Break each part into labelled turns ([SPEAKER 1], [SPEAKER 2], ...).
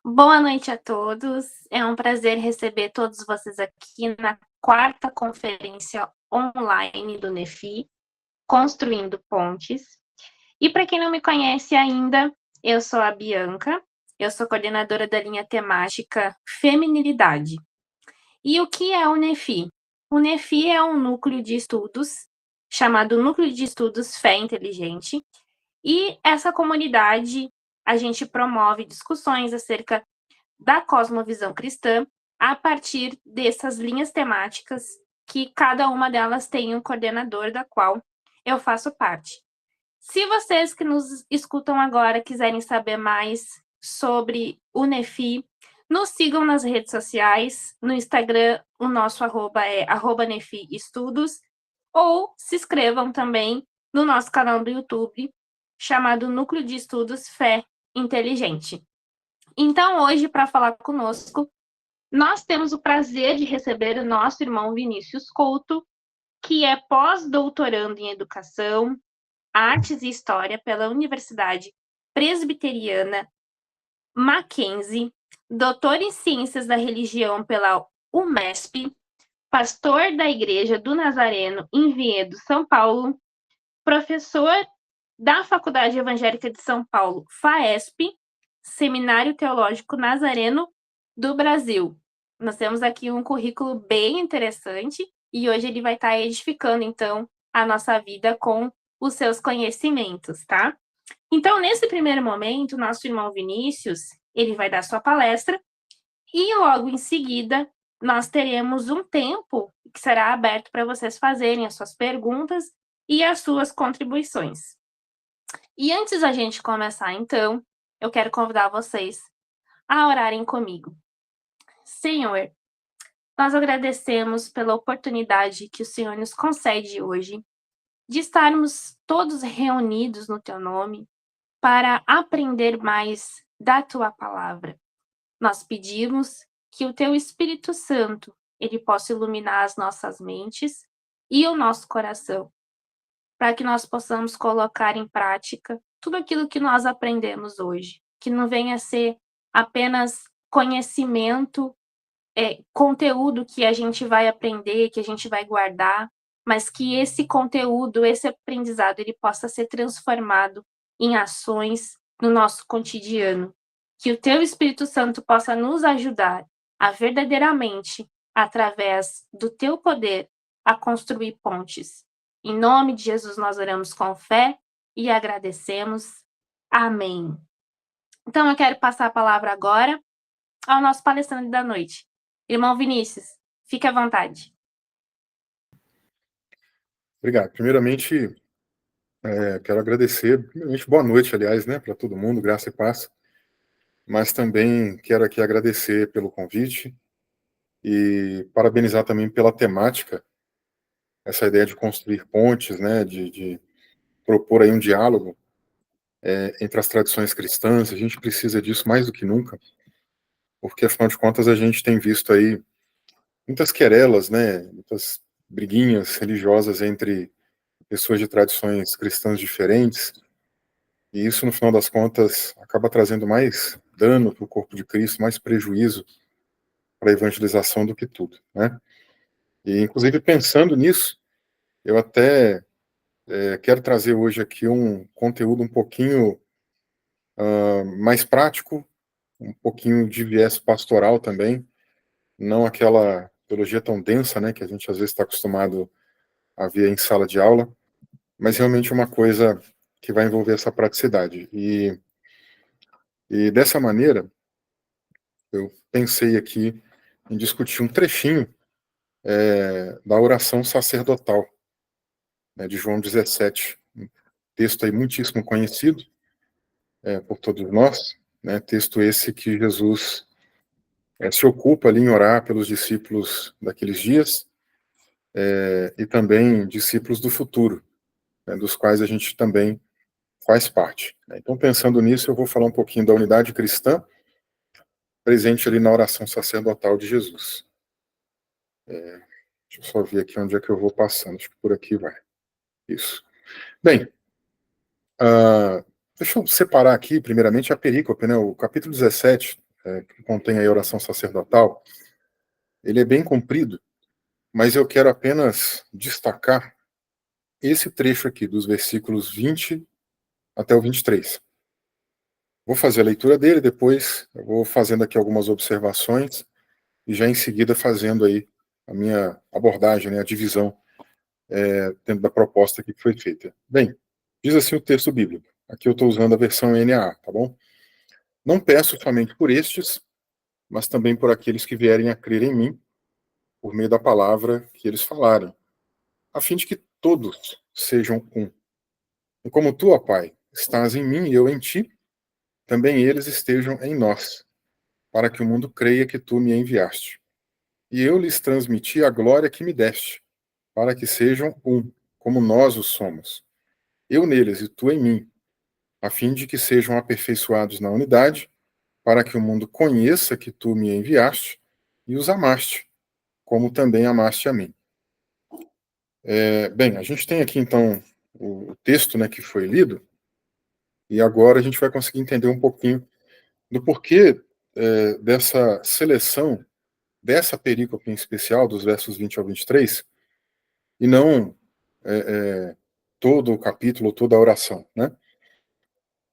[SPEAKER 1] Boa noite a todos. É um prazer receber todos vocês aqui na quarta conferência online do NEFI, Construindo Pontes. E para quem não me conhece ainda, eu sou a Bianca, eu sou coordenadora da linha temática Feminilidade. E o que é o NEFI? O NEFI é um núcleo de estudos, chamado Núcleo de Estudos Fé Inteligente, e essa comunidade a gente promove discussões acerca da cosmovisão cristã a partir dessas linhas temáticas que cada uma delas tem um coordenador da qual eu faço parte. Se vocês que nos escutam agora quiserem saber mais sobre o NEFI, nos sigam nas redes sociais, no Instagram o nosso arroba é @NEFIEstudos, ou se inscrevam também no nosso canal do YouTube, chamado Núcleo de Estudos Fé Inteligente. Então, hoje, para falar conosco, nós temos o prazer de receber o nosso irmão Vinícius Couto, que é pós-doutorando em Educação, Artes e História pela Universidade Presbiteriana Mackenzie, doutor em Ciências da Religião pela UMESP, pastor da Igreja do Nazareno em Vinhedo, São Paulo, professor da Faculdade Evangélica de São Paulo, FAESP, Seminário Teológico Nazareno do Brasil. Nós temos aqui um currículo bem interessante e hoje ele vai estar edificando, então, a nossa vida com os seus conhecimentos, tá? Então, nesse primeiro momento, nosso irmão Vinícius, ele vai dar sua palestra e logo em seguida nós teremos um tempo que será aberto para vocês fazerem as suas perguntas e as suas contribuições. E antes da gente começar, então, eu quero convidar vocês a orarem comigo. Senhor, nós agradecemos pela oportunidade que o Senhor nos concede hoje de estarmos todos reunidos no Teu nome para aprender mais da Tua palavra. Nós pedimos que o Teu Espírito Santo ele possa iluminar as nossas mentes e o nosso coração, para que nós possamos colocar em prática tudo aquilo que nós aprendemos hoje, que não venha a ser apenas conhecimento, conteúdo que a gente vai aprender, que a gente vai guardar, mas que esse conteúdo, esse aprendizado, ele possa ser transformado em ações no nosso cotidiano. Que o Teu Espírito Santo possa nos ajudar a verdadeiramente, através do Teu poder, a construir pontes. Em nome de Jesus nós oramos com fé e agradecemos. Amém. Então eu quero passar a palavra agora ao nosso palestrante da noite. Irmão Vinícius, fique à vontade.
[SPEAKER 2] Obrigado. Primeiramente, quero agradecer, boa noite, aliás, né, para todo mundo, graça e paz, mas também quero aqui agradecer pelo convite e parabenizar também pela temática, essa ideia de construir pontes, né, de propor aí um diálogo entre as tradições cristãs. A gente precisa disso mais do que nunca, porque, afinal de contas, a gente tem visto aí muitas querelas, né, muitas briguinhas religiosas entre pessoas de tradições cristãs diferentes. E isso, no final das contas, acaba trazendo mais dano para o corpo de Cristo, mais prejuízo para a evangelização do que tudo, né? E, inclusive, pensando nisso, eu até quero trazer hoje aqui um conteúdo um pouquinho mais prático, um pouquinho de viés pastoral também, não aquela teologia tão densa, né, que a gente às vezes está acostumado a ver em sala de aula, mas realmente uma coisa que vai envolver essa praticidade. E dessa maneira, eu pensei aqui em discutir um trechinho da oração sacerdotal, né, de João 17, um texto aí muitíssimo conhecido por todos nós, né, texto esse que Jesus se ocupa ali em orar pelos discípulos daqueles dias e também discípulos do futuro, né, dos quais a gente também faz parte, né. Então, pensando nisso, eu vou falar um pouquinho da unidade cristã presente ali na oração sacerdotal de Jesus. Deixa eu só ver aqui onde é que eu vou passando, acho que por aqui vai. Isso. Bem, deixa eu separar aqui, primeiramente, a perícope, né? O capítulo 17 que contém a oração sacerdotal, ele é bem comprido, mas eu quero apenas destacar esse trecho aqui, dos versículos 20 até o 23. Vou fazer a leitura dele, depois eu vou fazendo aqui algumas observações e já em seguida fazendo aí a minha abordagem, né, a divisão dentro da proposta que foi feita. Bem, diz assim o texto bíblico. Aqui eu estou usando a versão NAA, tá bom? Não peço somente por estes, mas também por aqueles que vierem a crer em mim, por meio da palavra que eles falarem, a fim de que todos sejam um. E como tu, ó Pai, estás em mim e eu em ti, também eles estejam em nós, para que o mundo creia que tu me enviaste. E eu lhes transmiti a glória que me deste, para que sejam um, como nós o somos. Eu neles e tu em mim, a fim de que sejam aperfeiçoados na unidade, para que o mundo conheça que tu me enviaste e os amaste, como também amaste a mim. Bem, a gente tem aqui então o texto, né, que foi lido, e agora a gente vai conseguir entender um pouquinho do porquê dessa seleção, dessa perícope em especial, dos versos 20 ao 23, e não todo o capítulo, toda a oração, né?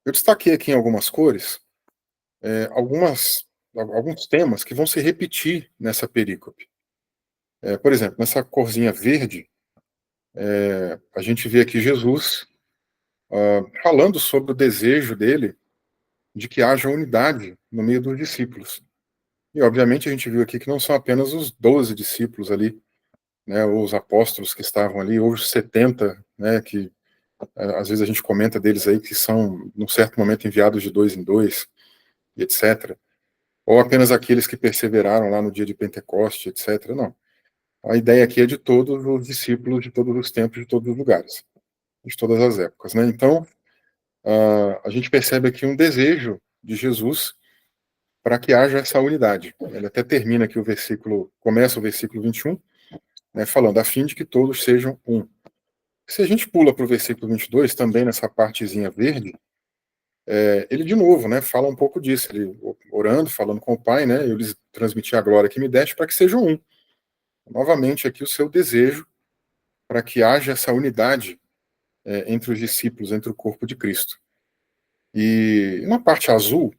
[SPEAKER 2] Eu destaquei aqui em algumas cores alguns temas que vão se repetir nessa perícope. Por exemplo, nessa corzinha verde, a gente vê aqui Jesus falando sobre o desejo dele de que haja unidade no meio dos discípulos. E, obviamente, a gente viu aqui que não são apenas os 12 discípulos ali, né, ou os apóstolos que estavam ali, ou os 70, né, que às vezes a gente comenta deles aí que são, num certo momento, enviados de dois em dois, e etc. Ou apenas aqueles que perseveraram lá no dia de Pentecoste, etc. Não. A ideia aqui é de todos os discípulos, de todos os tempos, de todos os lugares, de todas as épocas, né? Então, a gente percebe aqui um desejo de Jesus para que haja essa unidade. Ele até termina aqui o versículo, começa o versículo 21, né, falando, a fim de que todos sejam um. Se a gente pula para o versículo 22, também nessa partezinha verde, ele de novo, né, fala um pouco disso, ele orando, falando com o Pai, né, eu lhes transmiti a glória que me deste para que sejam um. Novamente aqui o seu desejo para que haja essa unidade entre os discípulos, entre o corpo de Cristo. E na parte azul,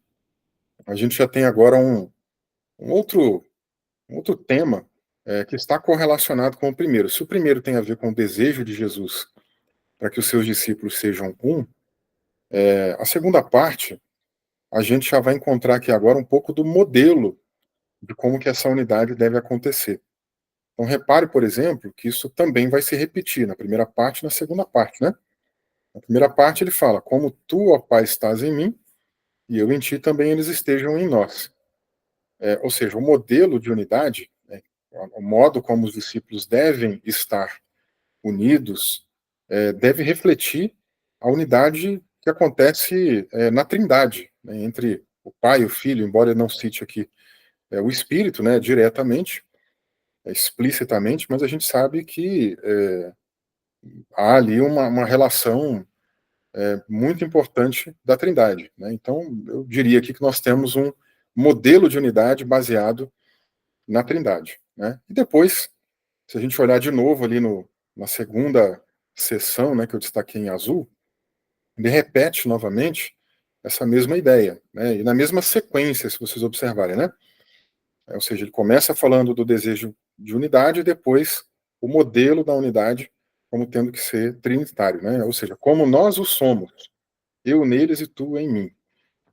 [SPEAKER 2] a gente já tem agora um outro tema que está correlacionado com o primeiro. Se o primeiro tem a ver com o desejo de Jesus para que os seus discípulos sejam um, a segunda parte, a gente já vai encontrar aqui agora um pouco do modelo de como que essa unidade deve acontecer. Então, repare, por exemplo, que isso também vai se repetir na primeira parte e na segunda parte, né? Na primeira parte ele fala, como tu, ó Pai, estás em mim, e eu em ti também eles estejam em nós. Ou seja, o modelo de unidade, né, o modo como os discípulos devem estar unidos, deve refletir a unidade que acontece na Trindade, né, entre o Pai e o Filho, embora ele não cite aqui o Espírito, né, diretamente, explicitamente, mas a gente sabe que há ali uma relação muito importante da Trindade, né? Então, eu diria aqui que nós temos um modelo de unidade baseado na Trindade, né? E depois, se a gente olhar de novo ali na segunda sessão, né, que eu destaquei em azul, ele repete novamente essa mesma ideia, né? E na mesma sequência, se vocês observarem, né? Ou seja, ele começa falando do desejo de unidade e depois o modelo da unidade como tendo que ser trinitário, né? Ou seja, como nós o somos, eu neles e tu em mim,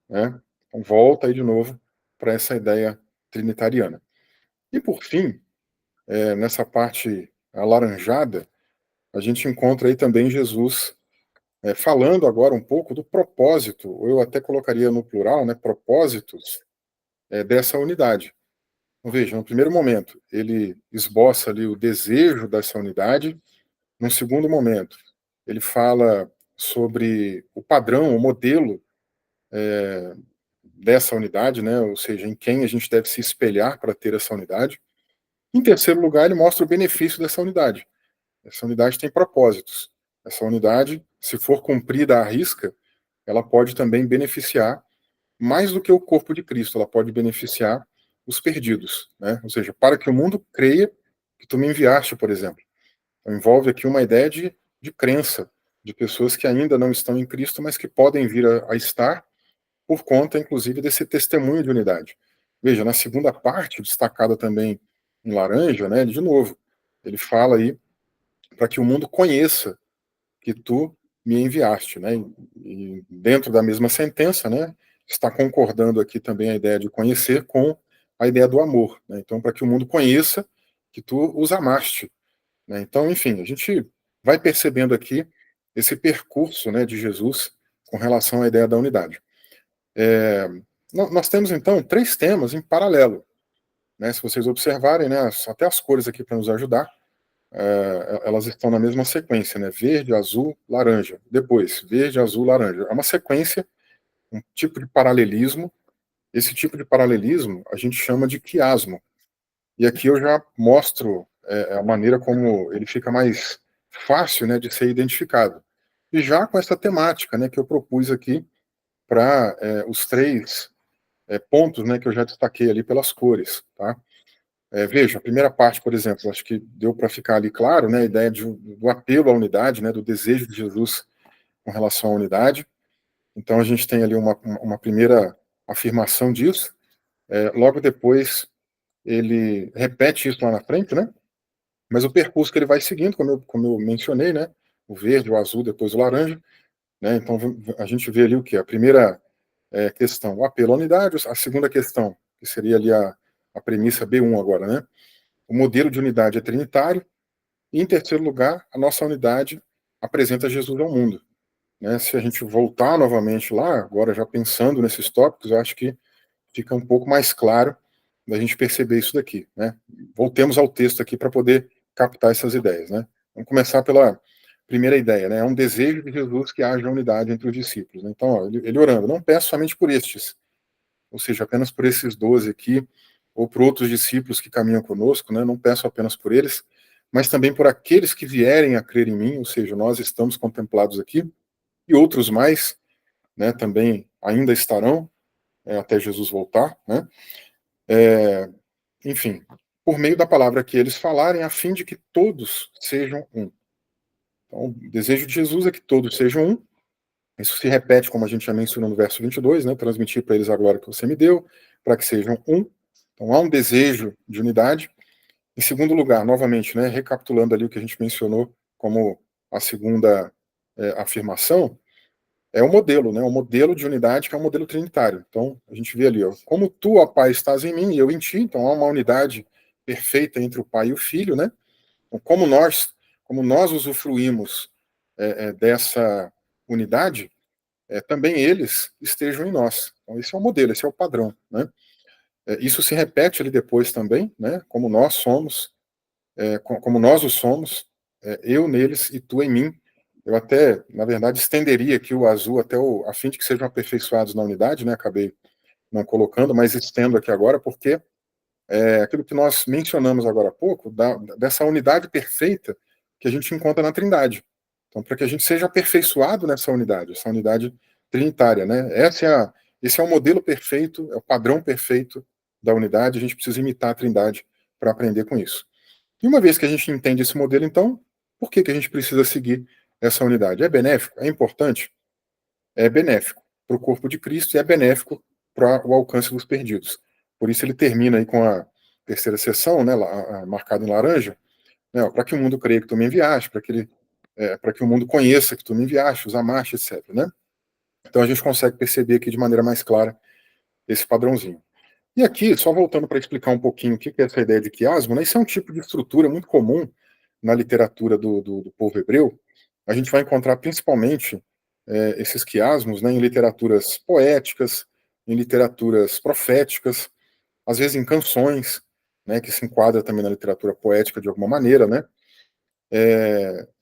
[SPEAKER 2] né? Então volta aí de novo para essa ideia trinitariana. E por fim, nessa parte alaranjada, a gente encontra aí também Jesus falando agora um pouco do propósito, ou eu até colocaria no plural, né, propósitos dessa unidade. Então, veja, no primeiro momento, ele esboça ali o desejo dessa unidade. No segundo momento, ele fala sobre o padrão, o modelo dessa unidade, né, ou seja, em quem a gente deve se espelhar para ter essa unidade. Em terceiro lugar, ele mostra o benefício dessa unidade. Essa unidade tem propósitos. Essa unidade, se for cumprida à risca, ela pode também beneficiar mais do que o corpo de Cristo, ela pode beneficiar os perdidos, né? Ou seja, para que o mundo creia que tu me enviaste, por exemplo. Então, envolve aqui uma ideia de crença, de pessoas que ainda não estão em Cristo, mas que podem vir a estar por conta, inclusive, desse testemunho de unidade. Veja, na segunda parte, destacada também em laranja, né, de novo, ele fala aí para que o mundo conheça que tu me enviaste, né? E dentro da mesma sentença, né, está concordando aqui também a ideia de conhecer com a ideia do amor, né? Então, para que o mundo conheça que tu os amaste, né? Então, enfim, a gente vai percebendo aqui esse percurso, né, de Jesus com relação à ideia da unidade. Nós temos, então, três temas em paralelo, né? Se vocês observarem, né, até as cores aqui para nos ajudar, elas estão na mesma sequência, né? Verde, azul, laranja. Depois, verde, azul, laranja. É uma sequência, um tipo de paralelismo. Esse tipo de paralelismo a gente chama de quiasmo. E aqui eu já mostro a maneira como ele fica mais fácil, né, de ser identificado. E já com essa temática, né, que eu propus aqui para os três pontos, né, que eu já destaquei ali pelas cores, tá? Veja, a primeira parte, por exemplo, acho que deu para ficar ali claro, né, a ideia do apelo à unidade, né, do desejo de Jesus com relação à unidade. Então a gente tem ali uma primeira afirmação disso. Logo depois ele repete isso lá na frente, né? Mas o percurso que ele vai seguindo, como eu mencionei, né? O verde, o azul, depois o laranja, né? Então a gente vê ali o que? A primeira questão, o apelo à unidade. A segunda questão, que seria ali a premissa B1 agora, né? O modelo de unidade é trinitário. E, em terceiro lugar, a nossa unidade apresenta Jesus ao mundo, né? Se a gente voltar novamente lá, agora já pensando nesses tópicos, eu acho que fica um pouco mais claro da gente perceber isso daqui, né? Voltemos ao texto aqui para poder captar essas ideias, né? Vamos começar pela primeira ideia, né? É um desejo de Jesus que haja unidade entre os discípulos, né? Então, ó, ele orando, não peço somente por estes, ou seja, apenas por esses 12 aqui, ou por outros discípulos que caminham conosco, né? Não peço apenas por eles, mas também por aqueles que vierem a crer em mim, ou seja, nós estamos contemplados aqui, e outros mais, né? Também ainda estarão, até Jesus voltar, né? Enfim, por meio da palavra que eles falarem, a fim de que todos sejam um. Então, o desejo de Jesus é que todos sejam um. Isso se repete, como a gente já mencionou no verso 22, né? Transmitir para eles a glória que você me deu, para que sejam um. Então, há um desejo de unidade. Em segundo lugar, novamente, né? Recapitulando ali o que a gente mencionou como a segunda afirmação, é o modelo, né? O modelo de unidade que é o modelo trinitário. Então, a gente vê ali, ó, como tu, ó Pai, estás em mim e eu em ti, então há uma unidade perfeita entre o Pai e o Filho, né? Então, como nós usufruímos dessa unidade, também eles estejam em nós. Então, esse é o modelo, esse é o padrão, né? Isso se repete ali depois também, né? Como nós somos, como nós o somos, eu neles e tu em mim. Eu até, na verdade, estenderia aqui o azul até a fim de que sejam aperfeiçoados na unidade, né? Acabei não colocando, mas estendo aqui agora, porque aquilo que nós mencionamos agora há pouco, dessa unidade perfeita que a gente encontra na Trindade. Então, para que a gente seja aperfeiçoado nessa unidade, essa unidade trinitária, né? Esse é o modelo perfeito, é o padrão perfeito da unidade, a gente precisa imitar a Trindade para aprender com isso. E uma vez que a gente entende esse modelo, então, por que a gente precisa seguir essa unidade? É benéfico? É importante? É benéfico para o corpo de Cristo e é benéfico para o alcance dos perdidos. Por isso ele termina aí com a terceira sessão, né, marcada em laranja, né, para que o mundo creia que tu me enviaste, para que o mundo conheça que tu me enviaste, os amaste, etc. Né? Então a gente consegue perceber aqui de maneira mais clara esse padrãozinho. E aqui, só voltando para explicar um pouquinho o que é essa ideia de quiasmo, né, isso é um tipo de estrutura muito comum na literatura do povo hebreu. A gente vai encontrar principalmente esses quiasmos, né, em literaturas poéticas, em literaturas proféticas, às vezes em canções, né, que se enquadra também na literatura poética de alguma maneira, né?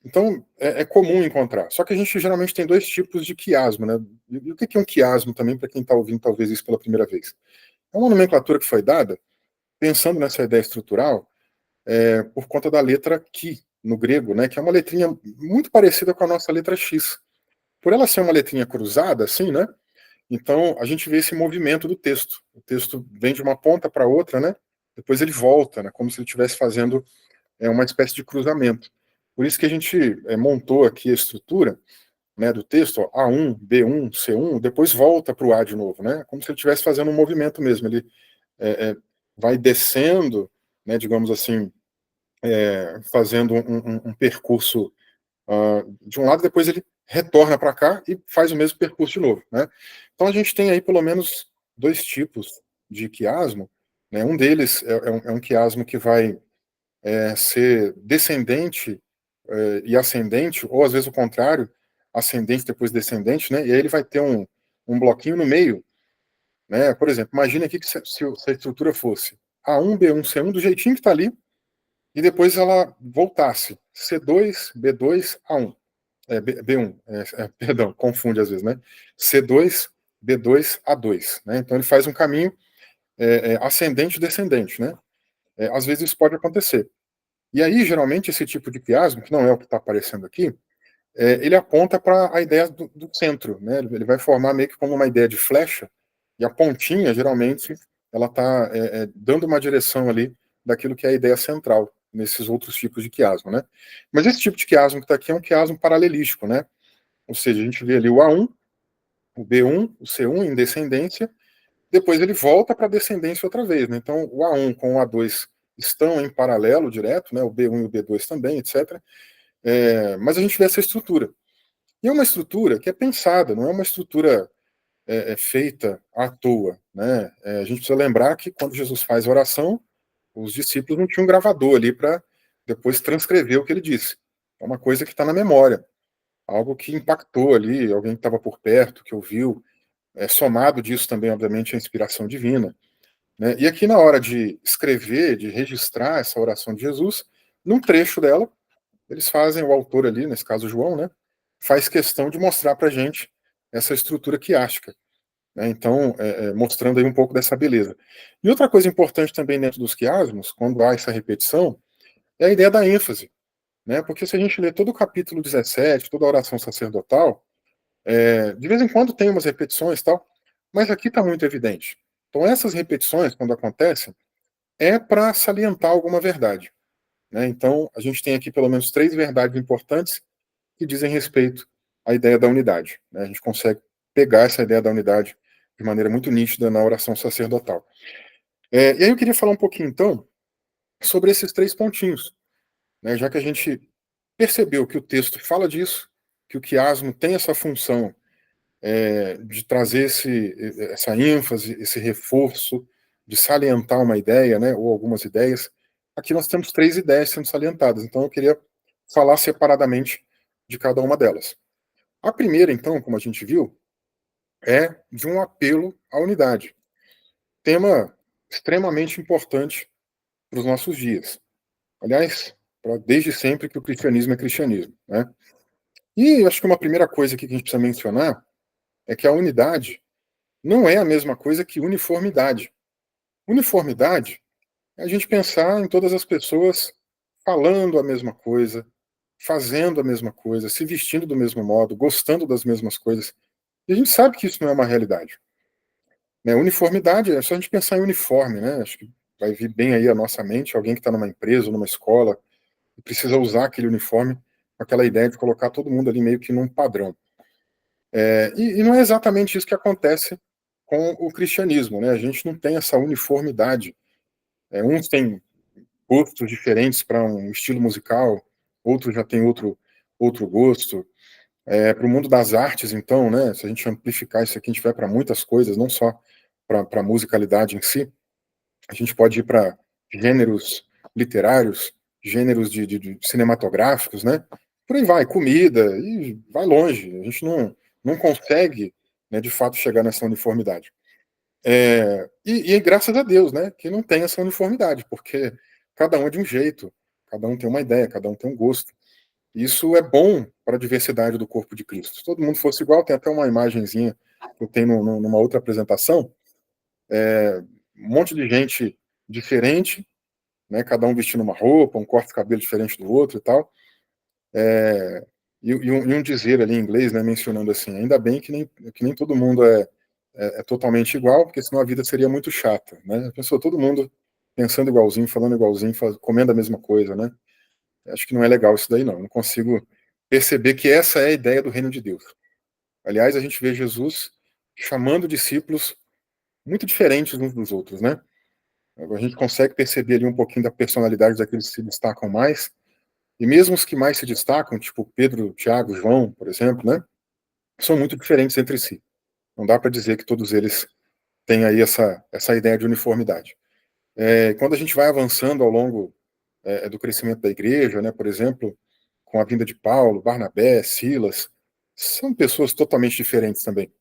[SPEAKER 2] Então, é comum encontrar. Só que a gente geralmente tem dois tipos de quiasmo, né? E o que é um quiasmo também, para quem está ouvindo talvez isso pela primeira vez? É uma nomenclatura que foi dada, pensando nessa ideia estrutural, por conta da letra Ki, no grego, né, que é uma letrinha muito parecida com a nossa letra X. Por ela ser uma letrinha cruzada, assim, né, Então, a gente vê esse movimento do texto. O texto vem de uma ponta para outra, né? Depois ele volta, né? Como se ele estivesse fazendo uma espécie de cruzamento. Por isso que a gente montou aqui a estrutura, né, do texto, ó, A1, B1, C1, depois volta para o A de novo, né? Como se ele estivesse fazendo um movimento mesmo. Ele vai descendo, né, digamos assim, fazendo um percurso de um lado, depois ele retorna para cá e faz o mesmo percurso de novo, né? Então a gente tem aí pelo menos dois tipos de quiasmo, né? Um deles é um quiasmo que vai ser descendente e ascendente, ou às vezes o contrário, ascendente depois descendente, né? E aí ele vai ter um bloquinho no meio, né? Por exemplo, imagine aqui que se a estrutura fosse A1, B1, C1, do jeitinho que está ali, e depois ela voltasse C2, B2, A1. B1, perdão, confunde às vezes, né? C2, B2, A2, né? Então ele faz um caminho ascendente e descendente, né? Às vezes isso pode acontecer. E aí, geralmente, esse tipo de quiasmo, que não é o que está aparecendo aqui, ele aponta para a ideia do centro, né? Ele vai formar meio que como uma ideia de flecha, e a pontinha, geralmente, ela está dando uma direção ali daquilo que é a ideia central, nesses outros tipos de quiasmo, né? Mas esse tipo de quiasmo que está aqui é um quiasmo paralelístico, né? Ou seja, a gente vê ali o A1, o B1, o C1 em descendência, depois ele volta para a descendência outra vez, né? Então, o A1 com o A2 estão em paralelo direto, né? O B1 e o B2 também, etc. Mas a gente vê essa estrutura. E é uma estrutura que é pensada, não é uma estrutura feita à toa, né? A gente precisa lembrar que quando Jesus faz a oração, os discípulos não tinham um gravador ali para depois transcrever o que ele disse. É uma coisa que está na memória, algo que impactou ali, alguém que estava por perto, que ouviu, somado disso também, obviamente, a inspiração divina. Né? E aqui, na hora de escrever, de registrar essa oração de Jesus, num trecho dela, eles fazem, o autor ali, nesse caso João, né, faz questão de mostrar para a gente essa estrutura quiástica. Né? Então, mostrando aí um pouco dessa beleza. E outra coisa importante também dentro dos quiasmos, quando há essa repetição, é a ideia da ênfase. Né? Porque se a gente lê todo o capítulo 17, toda a oração sacerdotal, de vez em quando tem umas repetições e tal, mas aqui está muito evidente. Então, essas repetições, quando acontecem, é para salientar alguma verdade. Né? Então, a gente tem aqui pelo menos três verdades importantes que dizem respeito à ideia da unidade. Né? A gente consegue pegar essa ideia da unidade de maneira muito nítida na oração sacerdotal. E aí eu queria falar um pouquinho, então, sobre esses três pontinhos. Né? Já que a gente percebeu que o texto fala disso, que o quiasmo tem essa função de trazer essa ênfase, esse reforço, de salientar uma ideia, né, ou algumas ideias. Aqui nós temos três ideias sendo salientadas, então eu queria falar separadamente de cada uma delas. A primeira, então, como a gente viu, é de um apelo à unidade. Tema extremamente importante para os nossos dias. Aliás, desde sempre que o cristianismo é cristianismo. Né? E acho que uma primeira coisa aqui que a gente precisa mencionar é que a unidade não é a mesma coisa que uniformidade. Uniformidade é a gente pensar em todas as pessoas falando a mesma coisa, fazendo a mesma coisa, se vestindo do mesmo modo, gostando das mesmas coisas. E a gente sabe que isso não é uma realidade. Né? Uniformidade é só a gente pensar em uniforme, né? Acho que vai vir bem aí à nossa mente alguém que está numa empresa, numa escola, e precisa usar aquele uniforme com aquela ideia de colocar todo mundo ali meio que num padrão. E não é exatamente isso que acontece com o cristianismo, né? A gente não tem essa uniformidade. Uns têm gostos diferentes para um estilo musical, outros já têm outro gosto. Para o mundo das artes, então, né? Se a gente amplificar isso aqui, a gente vai para muitas coisas, não só para a musicalidade em si. A gente pode ir para gêneros literários, gêneros de cinematográficos, né? Por aí vai, comida, e vai longe. A gente não consegue, né, de fato, chegar nessa uniformidade. E graças a Deus, né, que não tem essa uniformidade, porque cada um é de um jeito, cada um tem uma ideia, cada um tem um gosto. Isso é bom para a diversidade do corpo de Cristo. Se todo mundo fosse igual, tem até uma imagenzinha que eu tenho numa outra apresentação, um monte de gente diferente, né, cada um vestindo uma roupa, um corte de cabelo diferente do outro e tal. E um dizer ali em inglês, né, mencionando assim, ainda bem que nem todo mundo é totalmente igual, porque senão a vida seria muito chata, né? Pensou todo mundo pensando igualzinho, falando igualzinho, comendo a mesma coisa, né? Acho que não é legal isso daí, não. Eu não consigo perceber que essa é a ideia do reino de Deus. Aliás, a gente vê Jesus chamando discípulos muito diferentes uns dos outros, né? A gente consegue perceber ali um pouquinho da personalidade daqueles que se destacam mais, e mesmo os que mais se destacam, tipo Pedro, Tiago, João, por exemplo, né? São muito diferentes entre si. Não dá para dizer que todos eles têm aí essa ideia de uniformidade. Quando a gente vai avançando ao longo do crescimento da igreja, né? Por exemplo, com a vinda de Paulo, Barnabé, Silas, são pessoas totalmente diferentes também,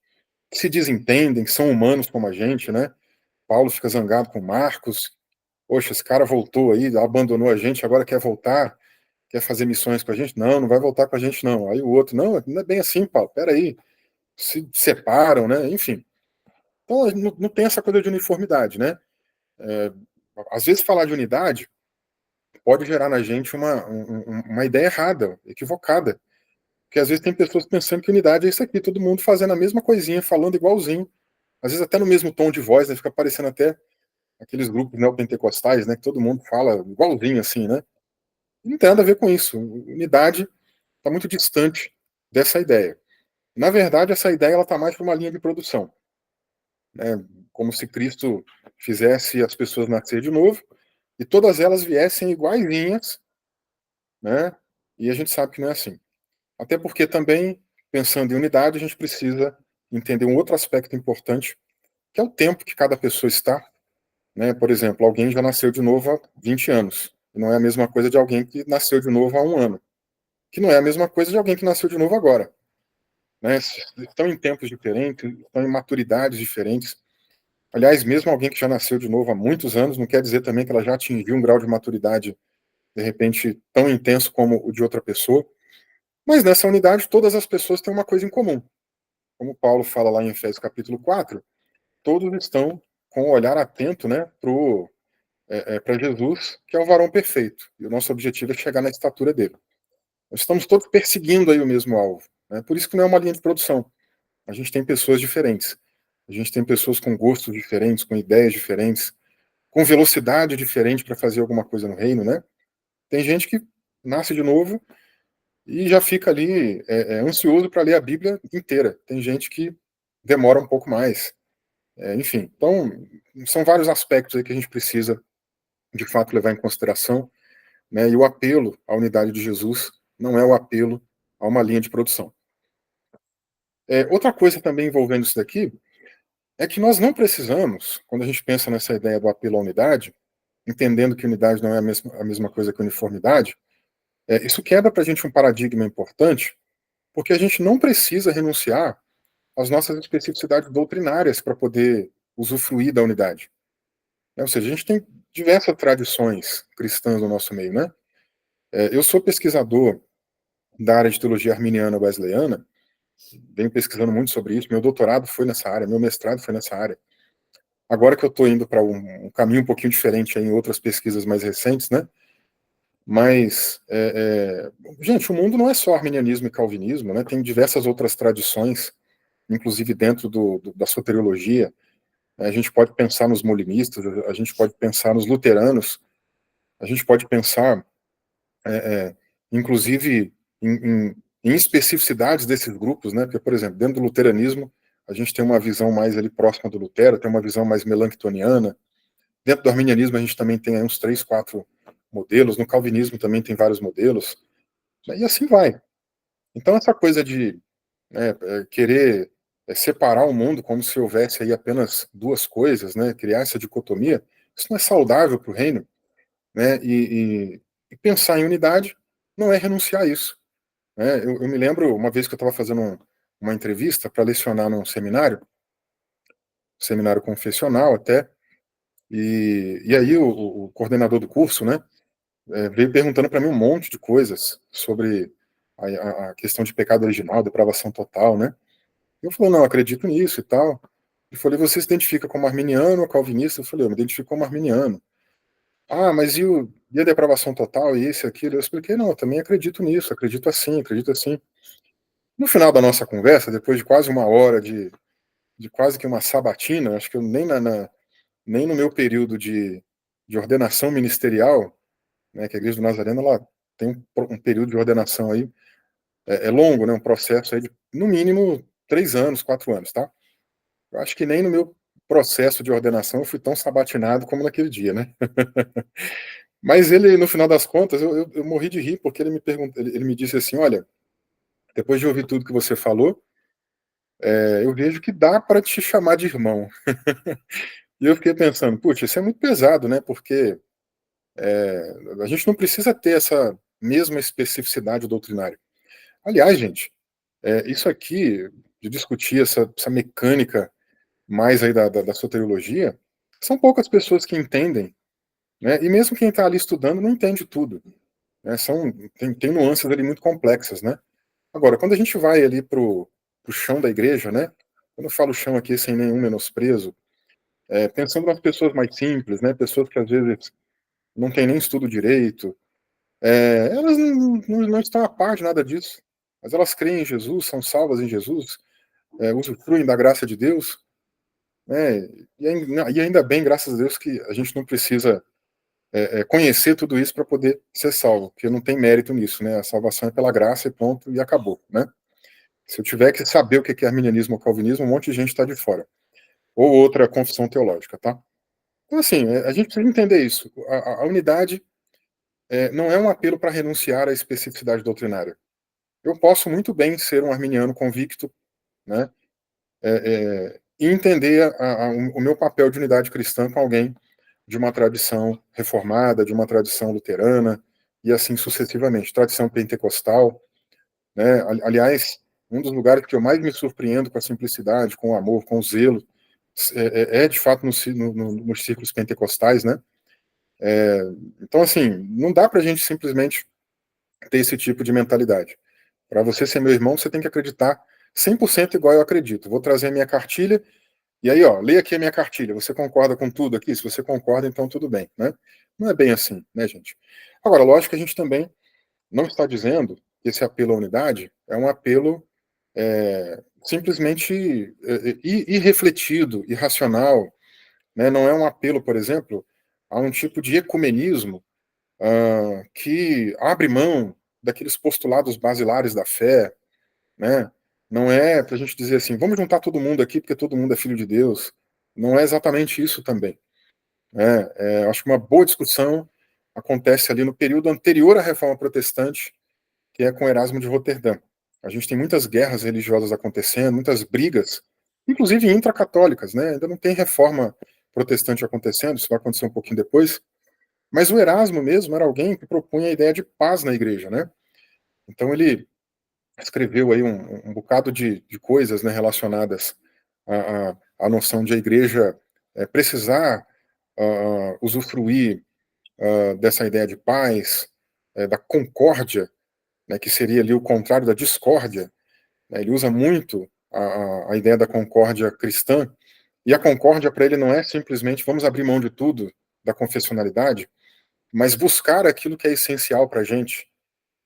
[SPEAKER 2] que se desentendem, que são humanos como a gente, né? Paulo fica zangado com Marcos. Poxa, esse cara voltou aí, abandonou a gente, agora quer voltar, quer fazer missões com a gente? Não, não vai voltar com a gente, não. Aí o outro, não é bem assim, Paulo, peraí, se separam, né? Enfim. Então, não tem essa coisa de uniformidade, né? Às vezes, falar de unidade pode gerar na gente uma ideia errada, equivocada. Porque às vezes tem pessoas pensando que unidade é isso aqui, todo mundo fazendo a mesma coisinha, falando igualzinho, às vezes até no mesmo tom de voz, né? Fica parecendo até aqueles grupos neopentecostais, né? Que todo mundo fala igualzinho assim, né? Não tem nada a ver com isso. Unidade está muito distante dessa ideia. Na verdade, essa ideia ela está mais para uma linha de produção, né? Como se Cristo fizesse as pessoas nascer de novo e todas elas viessem iguaizinhas, né? E a gente sabe que não é assim. Até porque também, pensando em unidade, a gente precisa entender um outro aspecto importante, que é o tempo que cada pessoa está, né? Por exemplo, alguém já nasceu de novo há 20 anos. Não é a mesma coisa de alguém que nasceu de novo há um ano. Que não é a mesma coisa de alguém que nasceu de novo agora. Né? Estão em tempos diferentes, estão em maturidades diferentes. Aliás, mesmo alguém que já nasceu de novo há muitos anos, não quer dizer também que ela já atingiu um grau de maturidade, de repente, tão intenso como o de outra pessoa. Mas nessa unidade, todas as pessoas têm uma coisa em comum. Como Paulo fala lá em Efésios capítulo 4, todos estão com o olhar atento, né, para Jesus, que é o varão perfeito. E o nosso objetivo é chegar na estatura dele. Nós estamos todos perseguindo aí o mesmo alvo. Né? Por isso que não é uma linha de produção. A gente tem pessoas diferentes. A gente tem pessoas com gostos diferentes, com ideias diferentes, com velocidade diferente para fazer alguma coisa no reino, né? Tem gente que nasce de novo e já fica ali ansioso para ler a Bíblia inteira. Tem gente que demora um pouco mais. Enfim, então, são vários aspectos aí que a gente precisa, de fato, levar em consideração, né? E o apelo à unidade de Jesus não é o apelo a uma linha de produção. Outra coisa também envolvendo isso daqui é que nós não precisamos, quando a gente pensa nessa ideia do apelo à unidade, entendendo que unidade não é a mesma coisa que uniformidade, isso quebra para a gente um paradigma importante, porque a gente não precisa renunciar às nossas especificidades doutrinárias para poder usufruir da unidade. Ou seja, a gente tem diversas tradições cristãs no nosso meio, né? Eu sou pesquisador da área de teologia arminiana wesleyana, venho pesquisando muito sobre isso, meu doutorado foi nessa área, meu mestrado foi nessa área. Agora que eu estou indo para um caminho um pouquinho diferente em outras pesquisas mais recentes, né? Mas, gente, o mundo não é só arminianismo e calvinismo, né? Tem diversas outras tradições, inclusive dentro da soteriologia. A gente pode pensar nos molinistas, a gente pode pensar nos luteranos, a gente pode pensar, inclusive, em especificidades desses grupos, né? Porque, por exemplo, dentro do luteranismo, a gente tem uma visão mais ali próxima do Lutero, tem uma visão mais melanctoniana. Dentro do arminianismo, a gente também tem uns 3, 4 modelos. No calvinismo também tem vários modelos. E assim vai. Então, essa coisa de querer separar o mundo como se houvesse aí apenas duas coisas, né? Criar essa dicotomia, isso não é saudável para o reino. Né? E pensar em unidade não é renunciar a isso. Né? Eu me lembro uma vez que eu estava fazendo uma entrevista para lecionar num seminário confessional até, e aí o coordenador do curso, né, veio perguntando para mim um monte de coisas sobre a questão de pecado original, depravação total, né? Eu falei, não, acredito nisso e tal. Eu falei, você se identifica como arminiano ou calvinista? Eu falei, eu me identifico como arminiano. Ah, mas e a depravação total, e isso e aquilo? Eu expliquei, não, eu também acredito nisso, acredito assim, acredito assim. No final da nossa conversa, depois de quase uma hora de quase que uma sabatina. Acho que eu nem no meu período de ordenação ministerial, né, que a Igreja do Nazareno ela tem um período de ordenação aí, é longo, né, um processo aí de, no mínimo, 3 anos, 4 anos, tá? Eu acho que nem no meu processo de ordenação eu fui tão sabatinado como naquele dia, né? Mas ele, no final das contas, eu morri de rir, porque ele me perguntou, ele me disse assim: olha, depois de ouvir tudo que você falou, eu vejo que dá para te chamar de irmão. E eu fiquei pensando, putz, isso é muito pesado, né? Porque a gente não precisa ter essa mesma especificidade doutrinária. Aliás, gente, isso aqui, de discutir essa mecânica mais aí da soteriologia, são poucas pessoas que entendem, né? E mesmo quem está ali estudando não entende tudo, né? Tem nuances ali muito complexas, né? Agora, quando a gente vai ali pro chão da igreja, né? Quando eu falo chão aqui sem nenhum menosprezo, pensando nas pessoas mais simples, né? Pessoas que às vezes não têm nem estudo direito, elas não estão a par de nada disso, mas elas creem em Jesus, são salvas em Jesus, usufruem da graça de Deus, né? E ainda bem, graças a Deus, que a gente não precisa conhecer tudo isso para poder ser salvo, porque não tem mérito nisso, né? A salvação é pela graça e pronto, e acabou, né? Se eu tiver que saber o que é arminianismo ou calvinismo, um monte de gente está de fora. Ou outra confissão teológica, tá? Então, assim, a gente precisa entender isso. A unidade não é um apelo para renunciar à especificidade doutrinária. Eu posso muito bem ser um arminiano convicto, né? E entender o meu papel de unidade cristã com alguém de uma tradição reformada, de uma tradição luterana, e assim sucessivamente. Tradição pentecostal, né? Aliás, um dos lugares que eu mais me surpreendo com a simplicidade, com o amor, com o zelo, de fato nos círculos pentecostais, né? Então, assim, não dá para a gente simplesmente ter esse tipo de mentalidade. Para você ser meu irmão, você tem que acreditar 100% igual eu acredito. Vou trazer a minha cartilha, e aí, ó, leia aqui a minha cartilha. Você concorda com tudo aqui? Se você concorda, então tudo bem, né? Não é bem assim, né, gente? Agora, lógico que a gente também não está dizendo que esse apelo à unidade é um apelo simplesmente irrefletido, irracional, né? Não é um apelo, por exemplo, a um tipo de ecumenismo que abre mão daqueles postulados basilares da fé, né? Não é para a gente dizer assim, vamos juntar todo mundo aqui porque todo mundo é filho de Deus. Não é exatamente isso também, né? Acho que uma boa discussão acontece ali no período anterior à Reforma Protestante, que é com Erasmo de Roterdã. A gente tem muitas guerras religiosas acontecendo, muitas brigas, inclusive intracatólicas, né? Ainda não tem reforma protestante acontecendo, isso vai acontecer um pouquinho depois. Mas o Erasmo mesmo era alguém que propunha a ideia de paz na igreja, né? Então ele escreveu aí um bocado de coisas, né, relacionadas à noção de a igreja precisar usufruir dessa ideia de paz, da concórdia, né, que seria ali o contrário da discórdia, né? Ele usa muito a ideia da concórdia cristã, e a concórdia para ele não é simplesmente vamos abrir mão de tudo, da confessionalidade, mas buscar aquilo que é essencial para a gente.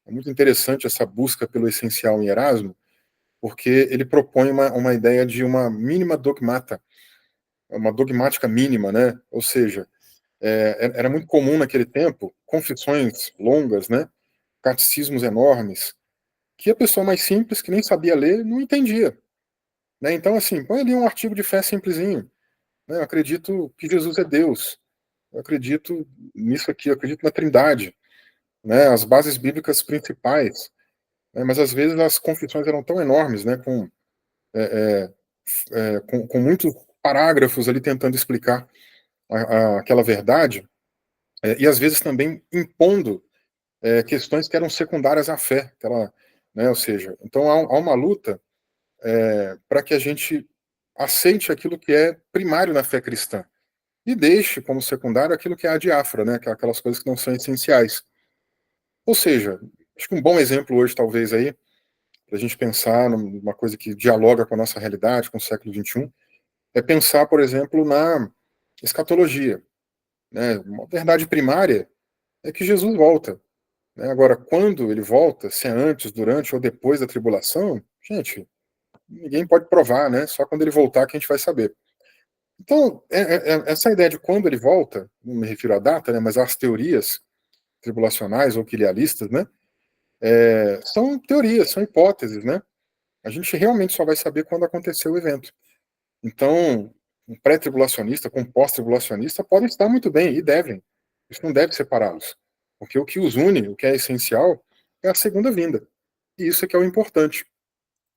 [SPEAKER 2] É muito interessante essa busca pelo essencial em Erasmo, porque ele propõe uma ideia de uma mínima dogmata, uma dogmática mínima, né? Ou seja, era muito comum naquele tempo confissões longas, né? Catecismos enormes, que a pessoa mais simples, que nem sabia ler, não entendia, né? Então, assim, põe ali um artigo de fé simplesinho, né? Eu acredito que Jesus é Deus, eu acredito nisso aqui, eu acredito na Trindade, né? As bases bíblicas principais, né? Mas às vezes as confissões eram tão enormes, né? Com muitos parágrafos ali tentando explicar aquela verdade, e às vezes também impondo questões que eram secundárias à fé, né? Ou seja, então há uma luta para que a gente aceite aquilo que é primário na fé cristã e deixe como secundário aquilo que é a diáfora, né? Que é aquelas coisas que não são essenciais. Ou seja, acho que um bom exemplo hoje, talvez, aí, para a gente pensar numa coisa que dialoga com a nossa realidade, com o século XXI, é pensar, por exemplo, na escatologia, né? Uma verdade primária é que Jesus volta, né? Agora, quando ele volta, se é antes, durante ou depois da tribulação, gente, ninguém pode provar, né? Só quando ele voltar que a gente vai saber. Então, essa ideia de quando ele volta, não me refiro à data, né, mas às teorias tribulacionais ou quilialistas, né, são teorias, são hipóteses, né? A gente realmente só vai saber quando acontecer o evento. Então, um pré-tribulacionista com um pós-tribulacionista podem estar muito bem, e devem. Isso não deve separá-los. Porque o que os une, o que é essencial, é a segunda vinda. E isso é que é o importante.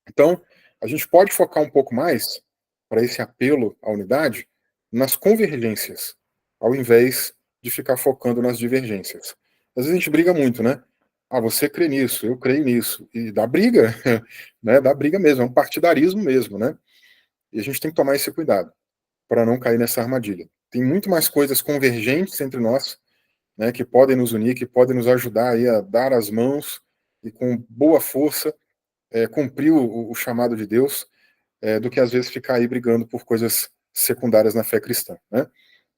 [SPEAKER 2] Então, a gente pode focar um pouco mais, para esse apelo à unidade, nas convergências, ao invés de ficar focando nas divergências. Às vezes a gente briga muito, né? Ah, você crê nisso, eu creio nisso. E dá briga, né? Dá briga mesmo, é um partidarismo mesmo, né? E a gente tem que tomar esse cuidado para não cair nessa armadilha. Tem muito mais coisas convergentes entre nós, né, que podem nos unir, que podem nos ajudar aí a dar as mãos e com boa força cumprir o chamado de Deus, do que às vezes ficar aí brigando por coisas secundárias na fé cristã, né?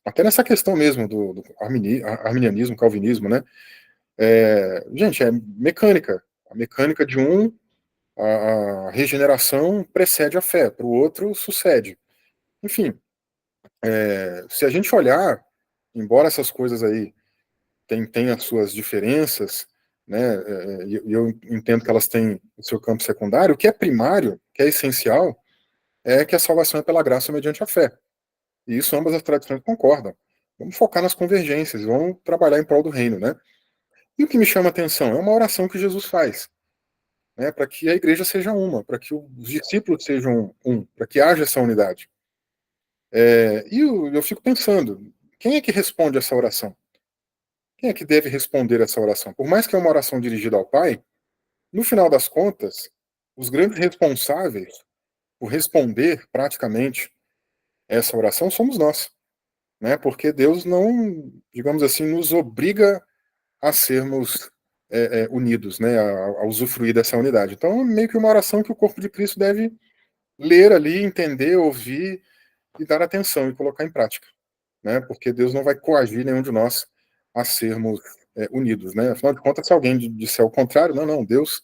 [SPEAKER 2] Até nessa questão mesmo do arminianismo, calvinismo, né? Gente, é mecânica. A mecânica de um, a regeneração precede a fé, para o outro sucede. Enfim, se a gente olhar, embora essas coisas aí tenham as suas diferenças, né, e eu entendo que elas têm o seu campo secundário, o que é primário, o que é essencial, é que a salvação é pela graça mediante a fé. E isso ambas as tradições concordam. Vamos focar nas convergências, vamos trabalhar em prol do reino, né? E o que me chama a atenção é uma oração que Jesus faz, né, para que a igreja seja uma, para que os discípulos sejam um, para que haja essa unidade. E eu fico pensando, quem é que responde essa oração? Quem é que deve responder essa oração? Por mais que é uma oração dirigida ao Pai, no final das contas, os grandes responsáveis por responder praticamente essa oração somos nós, né? Porque Deus não, digamos assim, nos obriga a sermos unidos, né? A usufruir dessa unidade. Então, é meio que uma oração que o corpo de Cristo deve ler ali, entender, ouvir e dar atenção e colocar em prática, né? Porque Deus não vai coagir nenhum de nós a sermos unidos, né? Afinal de contas, se alguém disser o contrário, não, Deus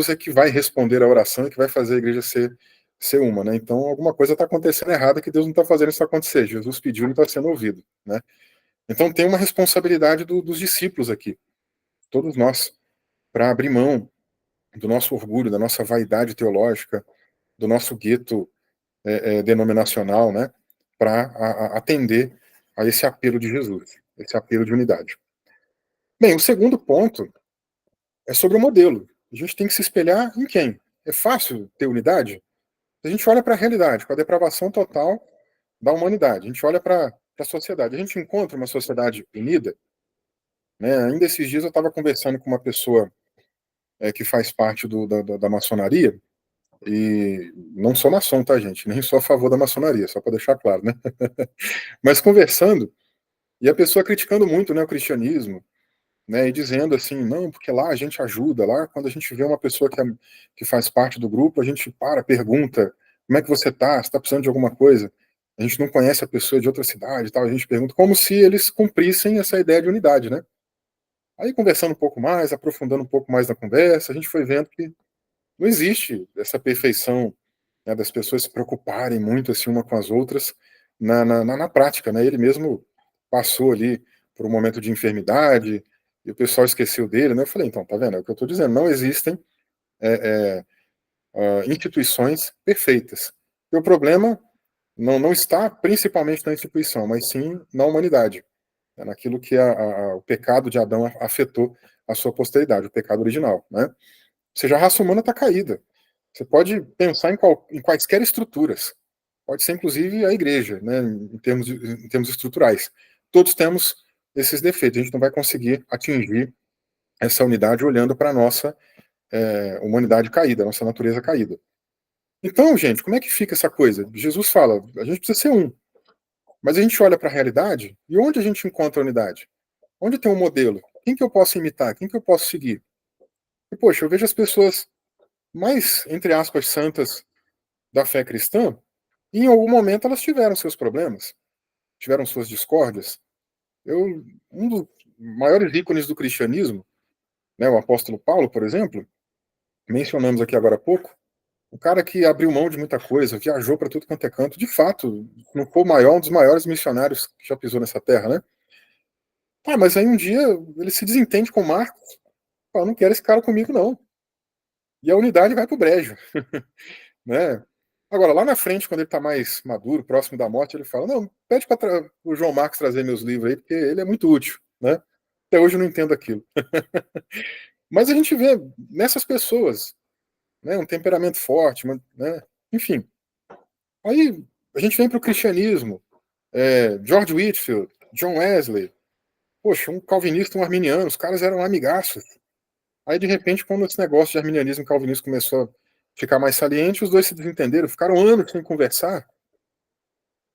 [SPEAKER 2] é que vai responder a oração e que vai fazer a igreja ser uma, né? Então, alguma coisa está acontecendo errada que Deus não está fazendo isso acontecer. Jesus pediu e não está sendo ouvido, né? Então, tem uma responsabilidade dos discípulos aqui, todos nós, para abrir mão do nosso orgulho, da nossa vaidade teológica, do nosso gueto denominacional, né? Para atender a esse apelo de Jesus, esse apelo de unidade. Bem, o segundo ponto é sobre o modelo. A gente tem que se espelhar em quem? É fácil ter unidade? A gente olha para a realidade, com a depravação total da humanidade. A gente olha para a sociedade. A gente encontra uma sociedade unida, né? Ainda esses dias eu estava conversando com uma pessoa que faz parte da maçonaria, e não sou maçom, tá, gente? Nem sou a favor da maçonaria, só para deixar claro, né? Mas conversando, e a pessoa criticando muito, né, o cristianismo, né, e dizendo assim, não, porque lá a gente ajuda, lá quando a gente vê uma pessoa que faz parte do grupo, a gente pergunta, como é que você tá? Você tá precisando de alguma coisa? A gente não conhece a pessoa de outra cidade e tal, a gente pergunta como se eles cumprissem essa ideia de unidade, né? Aí conversando um pouco mais, aprofundando um pouco mais na conversa, a gente foi vendo que não existe essa perfeição, né, das pessoas se preocuparem muito assim uma com as outras na prática, né? Ele mesmo passou ali por um momento de enfermidade e o pessoal esqueceu dele, né? Eu falei, então, tá vendo? É o que eu estou dizendo, não existem instituições perfeitas. E o problema não está principalmente na instituição, mas sim na humanidade, né? Naquilo que o pecado de Adão afetou a sua posteridade, o pecado original, né? Ou seja, a raça humana está caída. Você pode pensar em quaisquer estruturas. Pode ser, inclusive, a igreja, né, em termos estruturais. Todos temos esses defeitos. A gente não vai conseguir atingir essa unidade olhando para a nossa humanidade caída, a nossa natureza caída. Então, gente, como é que fica essa coisa? Jesus fala, a gente precisa ser um. Mas a gente olha para a realidade e onde a gente encontra a unidade? Onde tem um modelo? Quem que eu posso imitar? Quem que eu posso seguir? E, poxa, eu vejo as pessoas mais, entre aspas, santas da fé cristã, e em algum momento elas tiveram seus problemas, tiveram suas discórdias. Um dos maiores ícones do cristianismo, né, o apóstolo Paulo, por exemplo, mencionamos aqui agora há pouco, um cara que abriu mão de muita coisa, viajou para tudo quanto é canto, de fato, não foi o maior, um dos maiores missionários que já pisou nessa terra, né? Ah, mas aí um dia ele se desentende com o Marcos, fala, não quero esse cara comigo não. E a unidade vai pro brejo, né? Agora, lá na frente, quando ele está mais maduro, próximo da morte, ele fala, não, pede para o João Marcos trazer meus livros aí, porque ele é muito útil, né? Até hoje eu não entendo aquilo. Mas a gente vê nessas pessoas, né, um temperamento forte, né, enfim. Aí a gente vem para o cristianismo, George Whitefield, John Wesley, poxa, um calvinista, um arminiano, os caras eram amigaços. Aí, de repente, quando esse negócio de arminianismo e calvinismo começou a ficar mais saliente, os dois se desentenderam, ficaram anos sem conversar,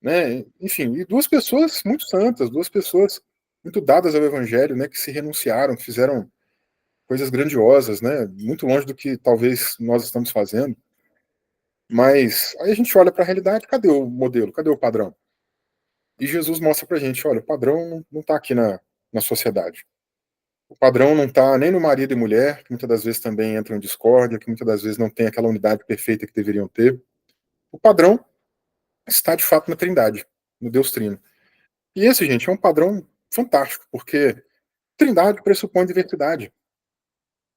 [SPEAKER 2] né? Enfim, e duas pessoas muito santas, duas pessoas muito dadas ao evangelho, né, que se renunciaram, que fizeram coisas grandiosas, né, muito longe do que talvez nós estamos fazendo. Mas aí a gente olha para a realidade, cadê o modelo, cadê o padrão? E Jesus mostra para a gente, olha, o padrão não está aqui na sociedade. O padrão não está nem no marido e mulher, que muitas das vezes também entram em discórdia, que muitas das vezes não tem aquela unidade perfeita que deveriam ter. O padrão está de fato na Trindade, no Deus Trino. E esse, gente, é um padrão fantástico, porque Trindade pressupõe diversidade.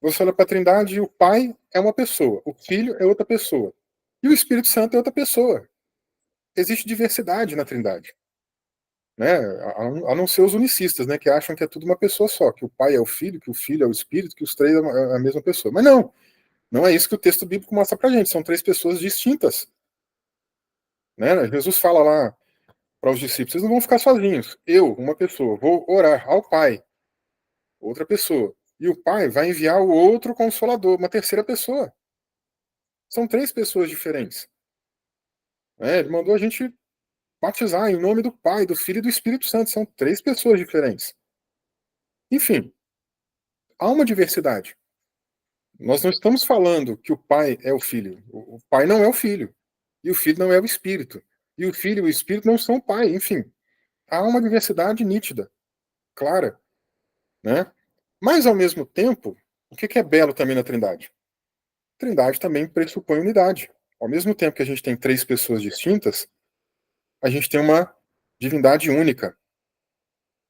[SPEAKER 2] Você olha para a Trindade e o Pai é uma pessoa, o Filho é outra pessoa, e o Espírito Santo é outra pessoa. Existe diversidade na Trindade. Né? A não ser os unicistas, né, que acham que é tudo uma pessoa só, que o Pai é o Filho, que o Filho é o Espírito, que os três é a mesma pessoa. Mas não, não é isso que o texto bíblico mostra pra gente, são três pessoas distintas. Né? Jesus fala lá para os discípulos, vocês não vão ficar sozinhos. Eu, uma pessoa, vou orar ao Pai, outra pessoa. E o Pai vai enviar o outro consolador, uma terceira pessoa. São três pessoas diferentes. Ele mandou a gente batizar em nome do Pai, do Filho e do Espírito Santo. São três pessoas diferentes. Enfim, há uma diversidade. Nós não estamos falando que o Pai é o Filho. O Pai não é o Filho. E o Filho não é o Espírito. E o Filho e o Espírito não são o Pai. Enfim, há uma diversidade nítida, clara. Né? Mas, ao mesmo tempo, o que é belo também na Trindade? A Trindade também pressupõe unidade. Ao mesmo tempo que a gente tem três pessoas distintas, a gente tem uma divindade única.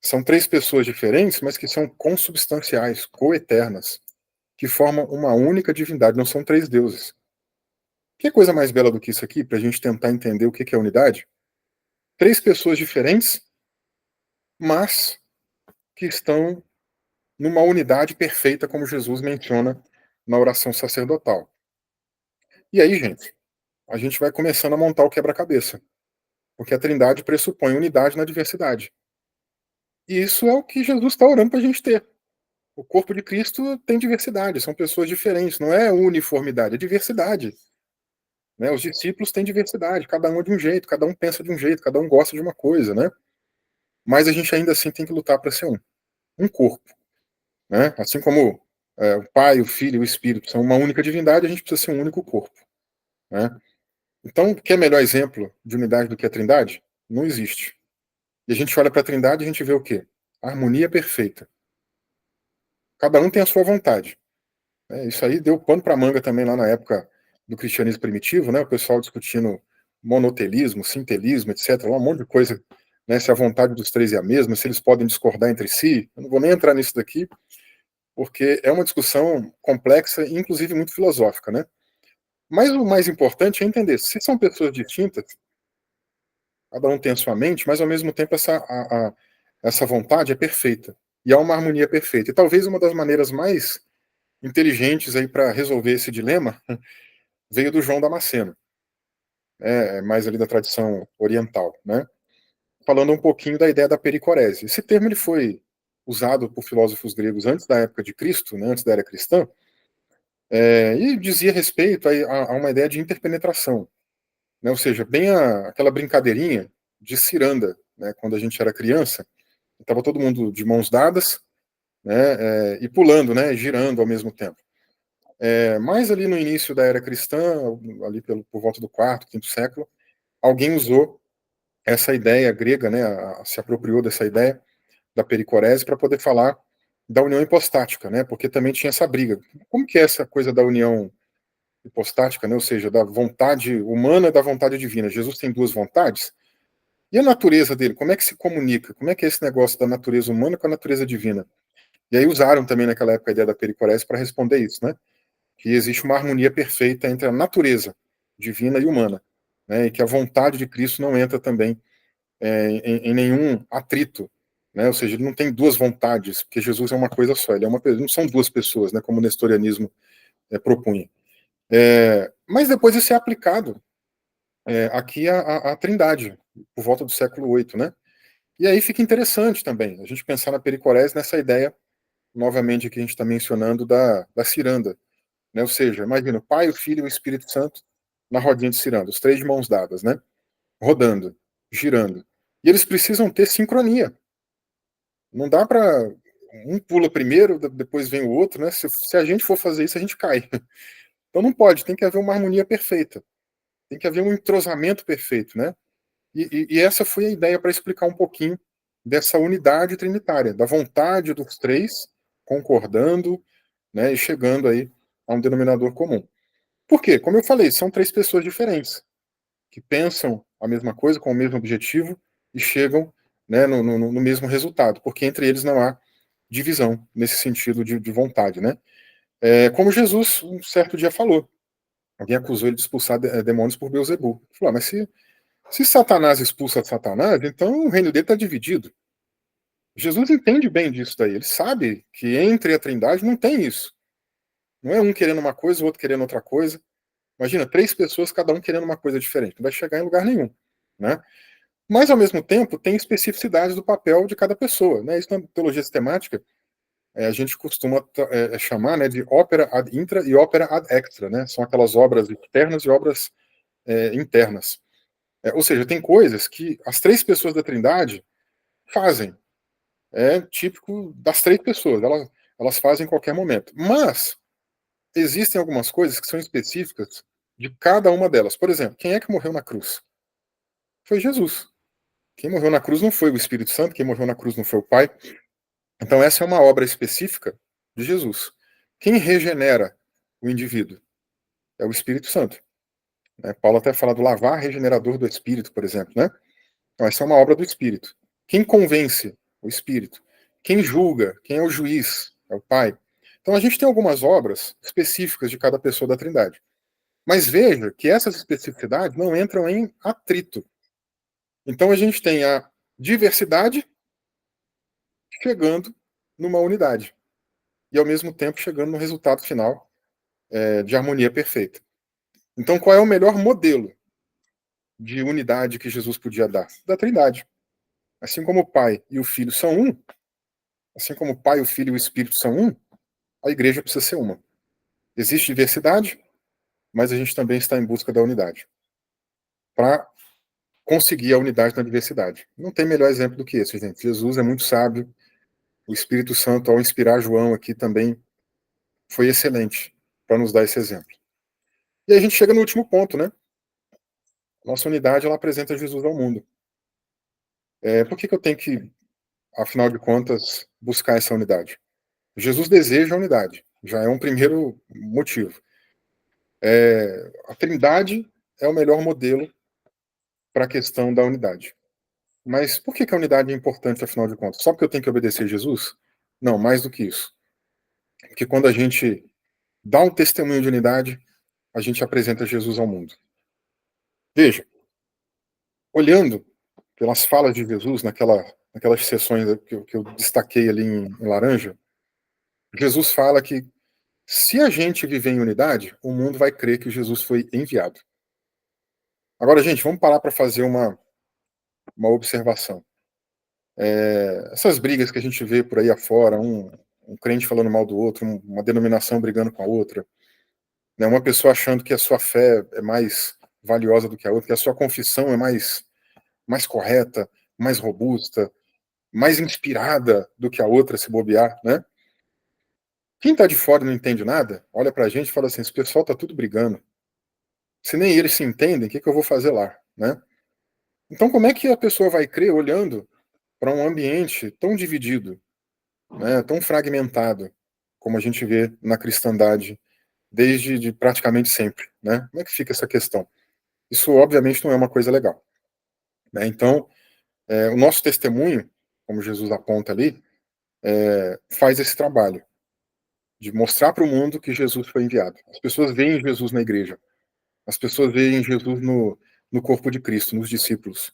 [SPEAKER 2] São três pessoas diferentes, mas que são consubstanciais, coeternas, que formam uma única divindade, não são três deuses. Que coisa mais bela do que isso aqui, para a gente tentar entender o que é unidade? Três pessoas diferentes, mas que estão numa unidade perfeita, como Jesus menciona na oração sacerdotal. E aí, gente, a gente vai começando a montar o quebra-cabeça, porque a Trindade pressupõe unidade na diversidade. E isso é o que Jesus está orando para a gente ter. O corpo de Cristo tem diversidade, são pessoas diferentes, não é uniformidade, é diversidade. Né? Os discípulos têm diversidade, cada um é de um jeito, cada um pensa de um jeito, cada um gosta de uma coisa, né? Mas a gente ainda assim tem que lutar para ser um corpo. Né? Assim como o Pai, o Filho e o Espírito são uma única divindade, a gente precisa ser um único corpo. Né? Então, quer melhor exemplo de unidade do que a Trindade? Não existe. E a gente olha para a Trindade e a gente vê o quê? A harmonia perfeita. Cada um tem a sua vontade. Isso aí deu pano para manga também lá na época do cristianismo primitivo, né? O pessoal discutindo monotelismo, sintelismo, etc. Um monte de coisa, né? Se a vontade dos três é a mesma, se eles podem discordar entre si. Eu não vou nem entrar nisso daqui, porque é uma discussão complexa e, inclusive, muito filosófica, né? Mas o mais importante é entender, se são pessoas distintas, cada um tem a sua mente, mas, ao mesmo tempo, essa vontade é perfeita. E há uma harmonia perfeita. E talvez uma das maneiras mais inteligentes aí para resolver esse dilema veio do João Damasceno, mais ali da tradição oriental, né? Falando um pouquinho da ideia da pericorese. Esse termo ele foi usado por filósofos gregos antes da época de Cristo, né, antes da era cristã, e dizia respeito a uma ideia de interpenetração, né? Ou seja, bem aquela brincadeirinha de ciranda, né? Quando a gente era criança, estava todo mundo de mãos dadas, né, e pulando, né, girando ao mesmo tempo. Mas ali no início da era cristã, ali por volta do quarto, quinto século, alguém usou essa ideia grega, né, se apropriou dessa ideia da pericorese para poder falar da união hipostática, né, porque também tinha essa briga. Como que é essa coisa da união hipostática, né? Ou seja, da vontade humana e da vontade divina. Jesus tem duas vontades. E a natureza dele, como é que se comunica? Como é que é esse negócio da natureza humana com a natureza divina? E aí usaram também naquela época a ideia da pericorese para responder isso, né? Que existe uma harmonia perfeita entre a natureza divina e humana, né? E que a vontade de Cristo não entra também em nenhum atrito, né? Ou seja, ele não tem duas vontades, porque Jesus é uma coisa só, ele é uma, não são duas pessoas, né? Como o nestorianismo propunha. Mas depois isso é aplicado aqui à Trindade, por volta do século VIII, né? E aí fica interessante também a gente pensar na pericorese nessa ideia, novamente, que a gente está mencionando da ciranda, né? Ou seja, imagina o Pai, o Filho e o Espírito Santo na rodinha de ciranda, os três de mãos dadas, né? Rodando, girando. E eles precisam ter sincronia. Não dá para um pula primeiro, depois vem o outro, né? Se a gente for fazer isso, a gente cai. Então não pode, tem que haver uma harmonia perfeita. Tem que haver um entrosamento perfeito, né? E essa foi a ideia para explicar um pouquinho dessa unidade trinitária, da vontade dos três concordando, né, e chegando aí a um denominador comum. Por quê? Como eu falei, são três pessoas diferentes que pensam a mesma coisa, com o mesmo objetivo e chegam, né, no mesmo resultado, porque entre eles não há divisão nesse sentido de vontade, né? Como Jesus um certo dia falou, alguém acusou ele de expulsar demônios por Beelzebub. Ele falou, mas se Satanás expulsa Satanás, então o reino dele está dividido. Jesus entende bem disso daí. Ele sabe que entre a Trindade não tem isso. Não é um querendo uma coisa, o outro querendo outra coisa. Imagina, três pessoas, cada um querendo uma coisa diferente. Não vai chegar em lugar nenhum, né? Mas, ao mesmo tempo, tem especificidades do papel de cada pessoa, né? Isso na teologia sistemática, a gente costuma chamar, né, de ópera ad intra e ópera ad extra, né? São aquelas obras externas e obras internas. Ou seja, tem coisas que as três pessoas da Trindade fazem. É típico das três pessoas, elas fazem em qualquer momento. Mas existem algumas coisas que são específicas de cada uma delas. Por exemplo, quem é que morreu na cruz? Foi Jesus. Quem morreu na cruz não foi o Espírito Santo, quem morreu na cruz não foi o Pai. Então, essa é uma obra específica de Jesus. Quem regenera o indivíduo? É o Espírito Santo. Né? Paulo até fala do lavar regenerador do Espírito, por exemplo. Né? Então, essa é uma obra do Espírito. Quem convence? O Espírito. Quem julga? Quem é o juiz? É o Pai. Então, a gente tem algumas obras específicas de cada pessoa da Trindade. Mas veja que essas especificidades não entram em atrito. Então, a gente tem a diversidade chegando numa unidade. E, ao mesmo tempo, chegando no resultado final de harmonia perfeita. Então, qual é o melhor modelo de unidade que Jesus podia dar? Da Trindade. Assim como o Pai e o Filho são um, assim como o Pai, o Filho e o Espírito são um, a igreja precisa ser uma. Existe diversidade, mas a gente também está em busca da unidade. Para conseguir a unidade na diversidade. Não tem melhor exemplo do que esse, gente. Jesus é muito sábio. O Espírito Santo, ao inspirar João aqui, também foi excelente para nos dar esse exemplo. E aí a gente chega no último ponto, né? Nossa unidade, ela apresenta Jesus ao mundo. Por que eu tenho que, afinal de contas, buscar essa unidade? Jesus deseja a unidade. Já é um primeiro motivo. A Trindade é o melhor modelo para a questão da unidade. Mas por que a unidade é importante, afinal de contas? Só porque eu tenho que obedecer a Jesus? Não, mais do que isso. Porque quando a gente dá um testemunho de unidade, a gente apresenta Jesus ao mundo. Veja, olhando pelas falas de Jesus naquelas sessões que eu destaquei ali em laranja, Jesus fala que se a gente viver em unidade, o mundo vai crer que Jesus foi enviado. Agora, gente, vamos parar para fazer uma observação. Essas brigas que a gente vê por aí afora, um crente falando mal do outro, uma denominação brigando com a outra, né, uma pessoa achando que a sua fé é mais valiosa do que a outra, que a sua confissão é mais correta, mais robusta, mais inspirada do que a outra, se bobear, né? Quem está de fora e não entende nada, olha para a gente e fala assim, esse pessoal está tudo brigando. Se nem eles se entendem, o que eu vou fazer lá, né? Então, como é que a pessoa vai crer olhando para um ambiente tão dividido, né, tão fragmentado, como a gente vê na cristandade desde praticamente sempre, né? Como é que fica essa questão? Isso, obviamente, não é uma coisa legal, né? Então, o nosso testemunho, como Jesus aponta ali, faz esse trabalho de mostrar para o mundo que Jesus foi enviado. As pessoas veem Jesus na igreja, as pessoas veem Jesus no corpo de Cristo, nos discípulos.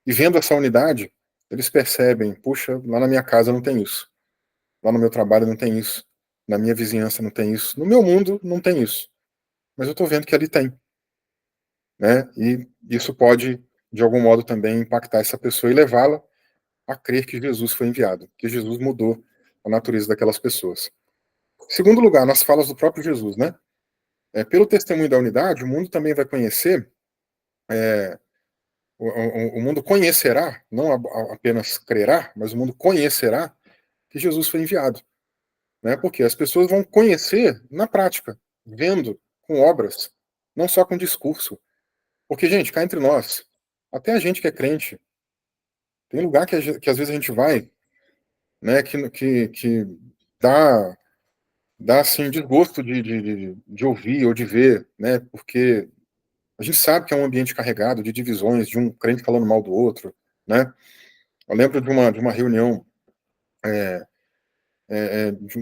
[SPEAKER 2] E vendo essa unidade, eles percebem, puxa, lá na minha casa não tem isso, lá no meu trabalho não tem isso, na minha vizinhança não tem isso, no meu mundo não tem isso, mas eu estou vendo que ali tem, né? E isso pode, de algum modo, também impactar essa pessoa e levá-la a crer que Jesus foi enviado, que Jesus mudou a natureza daquelas pessoas. Segundo lugar, nas falas do próprio Jesus, né? Pelo testemunho da unidade, o mundo também vai conhecer, o mundo conhecerá, não apenas crerá, mas o mundo conhecerá que Jesus foi enviado, né? Porque as pessoas vão conhecer na prática, vendo, com obras, não só com discurso. Porque, gente, cá entre nós, até a gente que é crente, tem lugar que às vezes a gente vai, né, que dá, dá assim, desgosto de ouvir ou de ver, né, porque a gente sabe que é um ambiente carregado de divisões, de um crente falando mal do outro, né. Eu lembro de uma reunião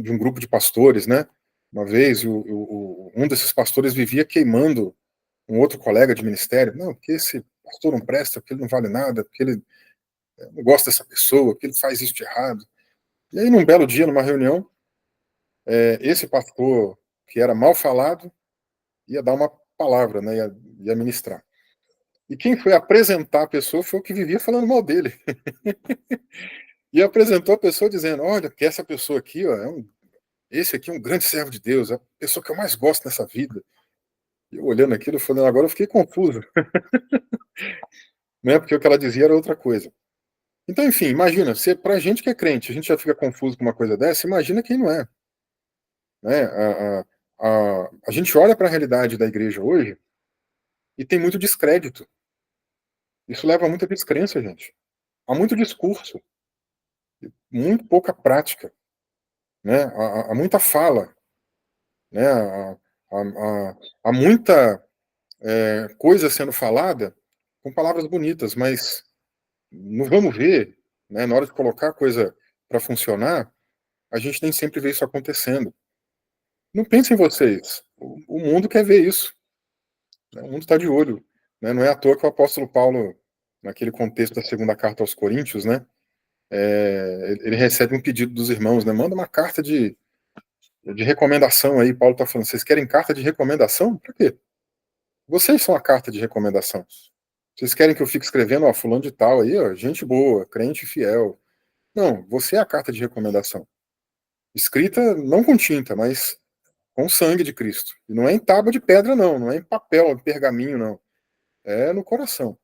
[SPEAKER 2] de um grupo de pastores, né, uma vez um desses pastores vivia queimando um outro colega de ministério, não, porque esse pastor não presta, porque ele não vale nada, porque ele não gosta dessa pessoa, porque ele faz isso de errado. E aí, num belo dia, numa reunião, esse pastor, que era mal falado, ia dar uma palavra, né, ia ministrar. E quem foi apresentar a pessoa foi o que vivia falando mal dele. E apresentou a pessoa dizendo, olha, que essa pessoa aqui, ó, esse aqui é um grande servo de Deus, é a pessoa que eu mais gosto nessa vida. E eu olhando aquilo, falando, agora eu fiquei confuso, né, porque o que ela dizia era outra coisa. Então, enfim, imagina, se pra gente que é crente, a gente já fica confuso com uma coisa dessa, imagina quem não é. Né? A gente olha para a realidade da igreja hoje e tem muito descrédito. Isso leva a muita descrença, gente. Há muito discurso, muito pouca prática, né? Há muita fala, né? Há muita coisa sendo falada com palavras bonitas, mas não vamos ver, né? Na hora de colocar a coisa para funcionar, a gente nem sempre vê isso acontecendo. Não pensem em vocês. O mundo quer ver isso. Né? O mundo está de olho. Né? Não é à toa que o apóstolo Paulo, naquele contexto da segunda carta aos Coríntios, né, ele recebe um pedido dos irmãos, né, manda uma carta de recomendação aí. Paulo está falando, vocês querem carta de recomendação? Para quê? Vocês são a carta de recomendação. Vocês querem que eu fique escrevendo, ó, fulano de tal aí, ó, gente boa, crente fiel. Não, você é a carta de recomendação. Escrita não com tinta, mas com sangue de Cristo. E não é em tábua de pedra, não. Não é em papel, em pergaminho, não. É no coração.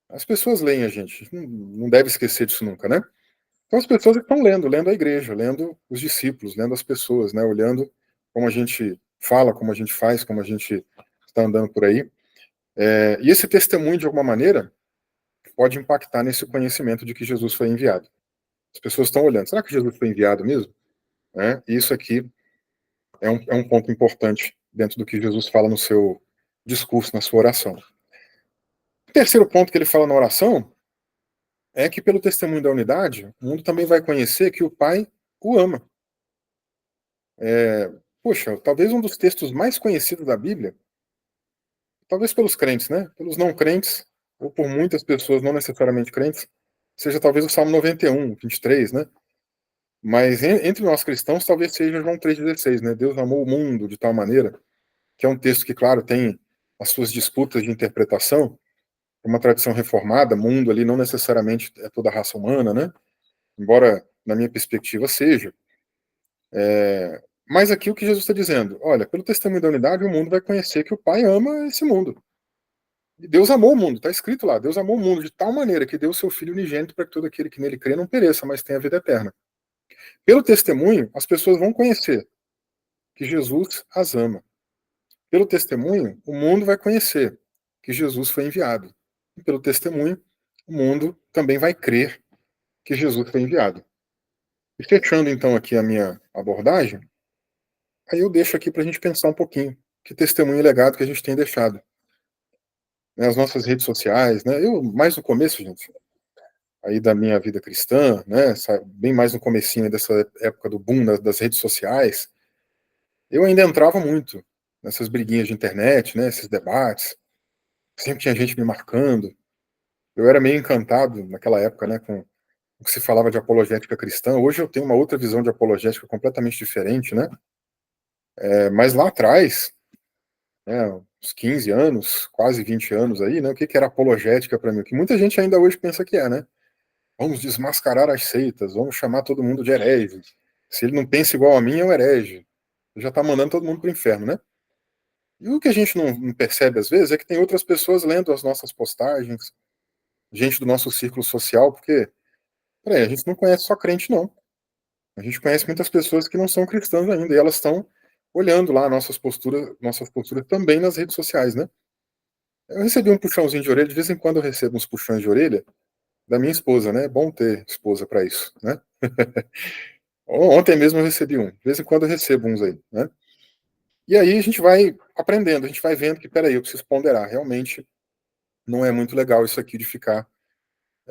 [SPEAKER 2] As pessoas leem a gente. Não deve esquecer disso nunca, né? Então as pessoas estão lendo a igreja, lendo os discípulos, lendo as pessoas, né? Olhando como a gente fala, como a gente faz, como a gente está andando por aí. E esse testemunho, de alguma maneira, pode impactar nesse conhecimento de que Jesus foi enviado. As pessoas estão olhando. Será que Jesus foi enviado mesmo? E isso aqui é um ponto importante dentro do que Jesus fala no seu discurso, na sua oração. O terceiro ponto que ele fala na oração é que, pelo testemunho da unidade, o mundo também vai conhecer que o Pai o ama. Poxa, talvez um dos textos mais conhecidos da Bíblia, talvez pelos crentes, né? Pelos não crentes, ou por muitas pessoas não necessariamente crentes, seja talvez o Salmo 91, 23, né? Mas entre nós cristãos, talvez seja João 3,16, né? Deus amou o mundo de tal maneira, que é um texto que, claro, tem as suas disputas de interpretação, uma tradição reformada, mundo ali não necessariamente é toda a raça humana, né? Embora, na minha perspectiva, seja. Mas aqui o que Jesus está dizendo, olha, pelo testemunho da unidade, o mundo vai conhecer que o Pai ama esse mundo. E Deus amou o mundo, está escrito lá, Deus amou o mundo de tal maneira que deu o seu Filho unigênito para que todo aquele que nele crê não pereça, mas tenha a vida eterna. Pelo testemunho, as pessoas vão conhecer que Jesus as ama. Pelo testemunho, o mundo vai conhecer que Jesus foi enviado. E pelo testemunho, o mundo também vai crer que Jesus foi enviado. E fechando então aqui a minha abordagem, Aí eu deixo aqui para a gente pensar um pouquinho. Que testemunho e legado que a gente tem deixado. Né, as nossas redes sociais, né? Eu, mais no começo, gente, aí da minha vida cristã, né? Bem mais no comecinho dessa época do boom das redes sociais, eu ainda entrava muito nessas briguinhas de internet, né? Esses debates. Sempre tinha gente me marcando. Eu era meio encantado naquela época, né? Com o que se falava de apologética cristã. Hoje eu tenho uma outra visão de apologética completamente diferente, né? Mas lá atrás, né, uns 15 anos, quase 20 anos aí, né? O que era apologética para mim? O que muita gente ainda hoje pensa que é, né? Vamos desmascarar as seitas, vamos chamar todo mundo de herege. Se ele não pensa igual a mim, é um herege. Já está mandando todo mundo para o inferno, né? E o que a gente não percebe às vezes é que tem outras pessoas lendo as nossas postagens, gente do nosso círculo social, porque, peraí, a gente não conhece só crente, não. A gente conhece muitas pessoas que não são cristãs ainda, e elas estão olhando lá nossas posturas também nas redes sociais, né? Eu recebi um puxãozinho de orelha, de vez em quando eu recebo uns puxões de orelha da minha esposa, né? É bom ter esposa para isso, né? Ontem mesmo eu recebi um, de vez em quando eu recebo uns aí, né? E aí a gente vai aprendendo, a gente vai vendo que, peraí, eu preciso ponderar, realmente não é muito legal isso aqui de ficar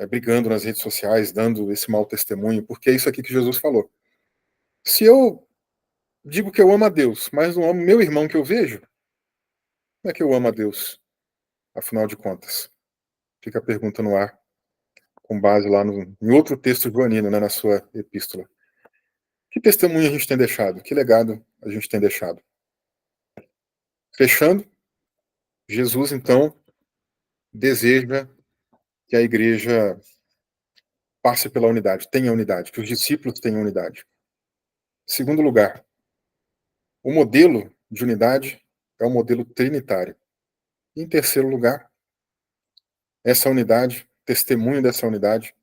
[SPEAKER 2] brigando nas redes sociais, dando esse mau testemunho, porque é isso aqui que Jesus falou. Se eu digo que eu amo a Deus, mas não amo meu irmão que eu vejo, como é que eu amo a Deus, afinal de contas? Fica a pergunta no ar, com base lá em outro texto joanino, né, na sua epístola. Que testemunho a gente tem deixado? Que legado a gente tem deixado? Fechando, Jesus, então, deseja que a igreja passe pela unidade, tenha unidade, que os discípulos tenham unidade. Segundo lugar, o modelo de unidade é o modelo trinitário. Em terceiro lugar, essa unidade, testemunho dessa unidade,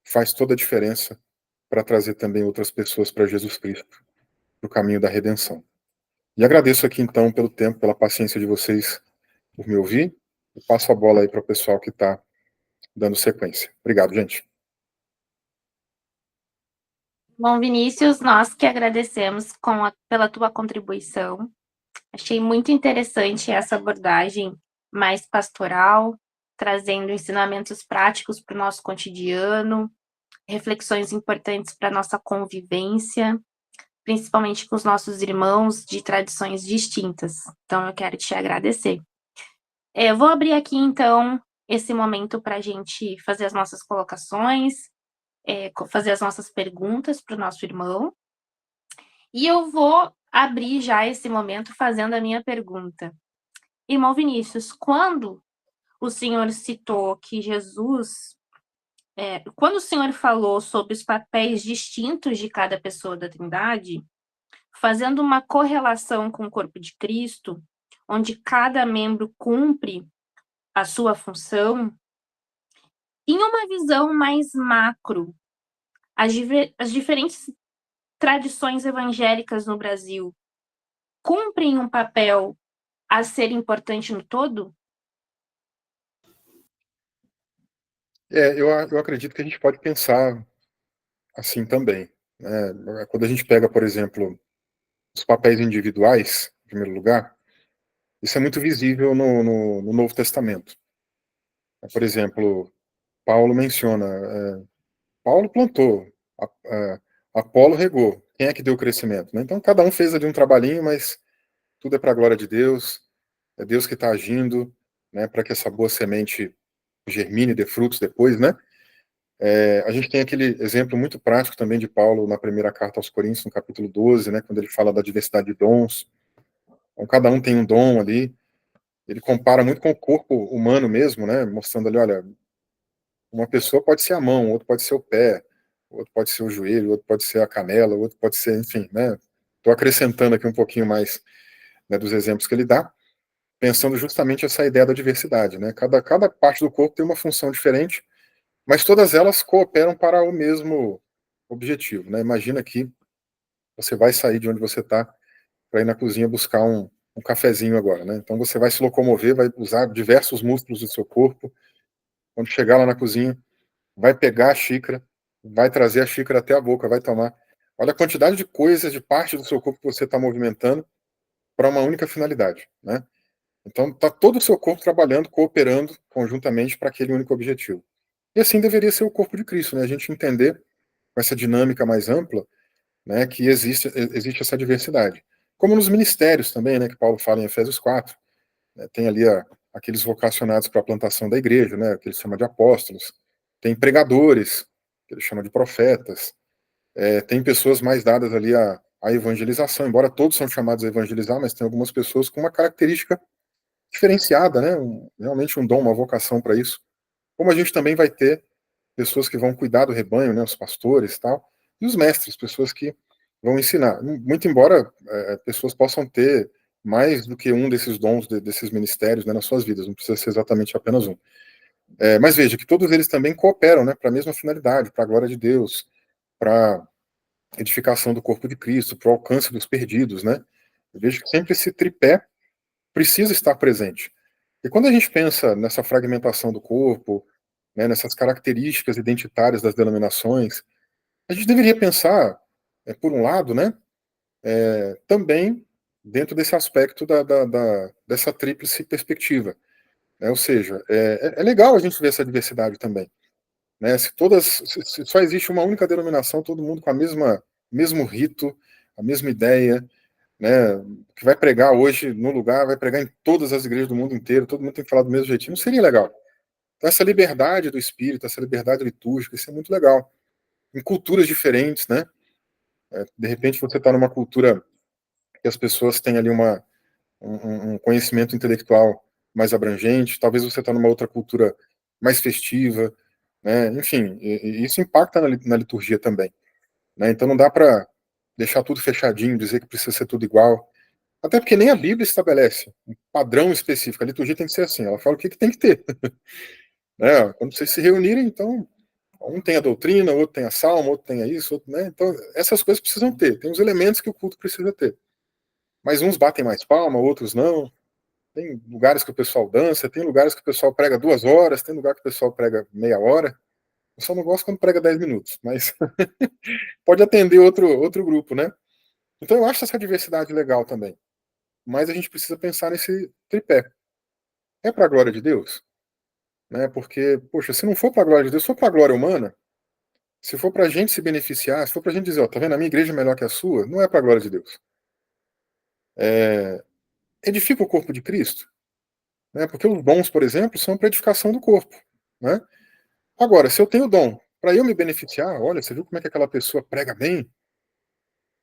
[SPEAKER 2] faz toda a diferença para trazer também outras pessoas para Jesus Cristo, para o caminho da redenção. E agradeço aqui, então, pelo tempo, pela paciência de vocês por me ouvir, e passo a bola aí para o pessoal que está dando sequência. Obrigado, gente.
[SPEAKER 1] Bom, Vinícius, nós que agradecemos pela tua contribuição. Achei muito interessante essa abordagem mais pastoral, trazendo ensinamentos práticos para o nosso cotidiano, reflexões importantes para a nossa convivência, principalmente com os nossos irmãos de tradições distintas. Então, eu quero te agradecer. Eu vou abrir aqui, então, esse momento para a gente fazer as nossas colocações, fazer as nossas perguntas para o nosso irmão. E eu vou abrir já esse momento fazendo a minha pergunta. Irmão Vinícius, quando o senhor citou que Jesus, quando o senhor falou sobre os papéis distintos de cada pessoa da Trindade, fazendo uma correlação com o corpo de Cristo, onde cada membro cumpre a sua função, em uma visão mais macro, as diferentes tradições evangélicas no Brasil cumprem um papel a ser importante no todo?
[SPEAKER 2] Eu acredito que a gente pode pensar assim também. Né? Quando a gente pega, por exemplo, os papéis individuais, em primeiro lugar, isso é muito visível no Novo Testamento. Por exemplo, Paulo menciona, Paulo plantou, Apolo regou. Quem é que deu o crescimento? Né? Então, cada um fez ali um trabalhinho, mas tudo é para a glória de Deus, é Deus que está agindo, né, para que essa boa semente germine, dê frutos depois, né? A gente tem aquele exemplo muito prático também de Paulo na primeira carta aos Coríntios, no capítulo 12, né, quando ele fala da diversidade de dons. Então, cada um tem um dom ali. Ele compara muito com o corpo humano mesmo, né, mostrando ali, olha, uma pessoa pode ser a mão, outro pode ser o pé, outro pode ser o joelho, outro pode ser a canela, outro pode ser, enfim, né? Estou acrescentando aqui um pouquinho mais, né, dos exemplos que ele dá, pensando justamente essa ideia da diversidade, né? Cada parte do corpo tem uma função diferente, mas todas elas cooperam para o mesmo objetivo, né? Imagina que você vai sair de onde você está para ir na cozinha buscar um cafezinho agora, né? Então você vai se locomover, vai usar diversos músculos do seu corpo. Quando chegar lá na cozinha, vai pegar a xícara, vai trazer a xícara até a boca, vai tomar. Olha a quantidade de coisas, de parte do seu corpo que você está movimentando para uma única finalidade, né? Então, está todo o seu corpo trabalhando, cooperando conjuntamente para aquele único objetivo. E assim deveria ser o corpo de Cristo, né? A gente entender com essa dinâmica mais ampla, né, que existe essa diversidade. Como nos ministérios também, né, que Paulo fala em Efésios 4, né, tem ali aqueles vocacionados para a plantação da igreja, né, que ele chama de apóstolos, tem pregadores, que ele chama de profetas, tem pessoas mais dadas ali à evangelização, embora todos são chamados a evangelizar, mas tem algumas pessoas com uma característica diferenciada, né, realmente um dom, uma vocação para isso. Como a gente também vai ter pessoas que vão cuidar do rebanho, né, os pastores e tal, e os mestres, pessoas que vão ensinar. Muito embora pessoas possam ter mais do que um desses dons, desses ministérios, né, nas suas vidas, não precisa ser exatamente apenas um. Mas veja que todos eles também cooperam, né, para a mesma finalidade, para a glória de Deus, para a edificação do corpo de Cristo, para o alcance dos perdidos, né. Eu vejo que sempre esse tripé precisa estar presente. E quando a gente pensa nessa fragmentação do corpo, né, nessas características identitárias das denominações, a gente deveria pensar, por um lado, né, também dentro desse aspecto dessa tríplice perspectiva. Né, ou seja, é legal a gente ver essa diversidade também. Né, se só existe uma única denominação, todo mundo com a mesmo rito, a mesma ideia, né, que vai pregar hoje no lugar, vai pregar em todas as igrejas do mundo inteiro, todo mundo tem que falar do mesmo jeitinho, não seria legal. Então, essa liberdade do espírito, essa liberdade litúrgica, isso é muito legal. Em culturas diferentes, né? De repente você está numa cultura que as pessoas têm ali um conhecimento intelectual mais abrangente, talvez você está numa outra cultura mais festiva, né? Enfim, e isso impacta na liturgia também. Né? Então não dá para deixar tudo fechadinho, dizer que precisa ser tudo igual. Até porque nem a Bíblia estabelece um padrão específico. A liturgia tem que ser assim, ela fala o que tem que ter. Né? Quando vocês se reunirem, então, um tem a doutrina, outro tem a salma, outro tem a isso, outro, né? Então, essas coisas precisam ter. Tem os elementos que o culto precisa ter. Mas uns batem mais palma, outros não. Tem lugares que o pessoal dança, tem lugares que o pessoal prega 2 horas, tem lugar que o pessoal prega meia hora. Eu só não gosto quando prega 10 minutos, mas pode atender outro grupo, né? Então eu acho essa diversidade legal também. Mas a gente precisa pensar nesse tripé. É para a glória de Deus? Né? Porque, poxa, se não for para a glória de Deus, se for para a glória humana, se for para a gente se beneficiar, se for para a gente dizer, ó, tá vendo, a minha igreja é melhor que a sua, não é para a glória de Deus. Edifica o corpo de Cristo, né? Porque os dons, por exemplo, são para edificação do corpo. Né? Agora, se eu tenho dom para eu me beneficiar, olha, você viu como é que aquela pessoa prega bem?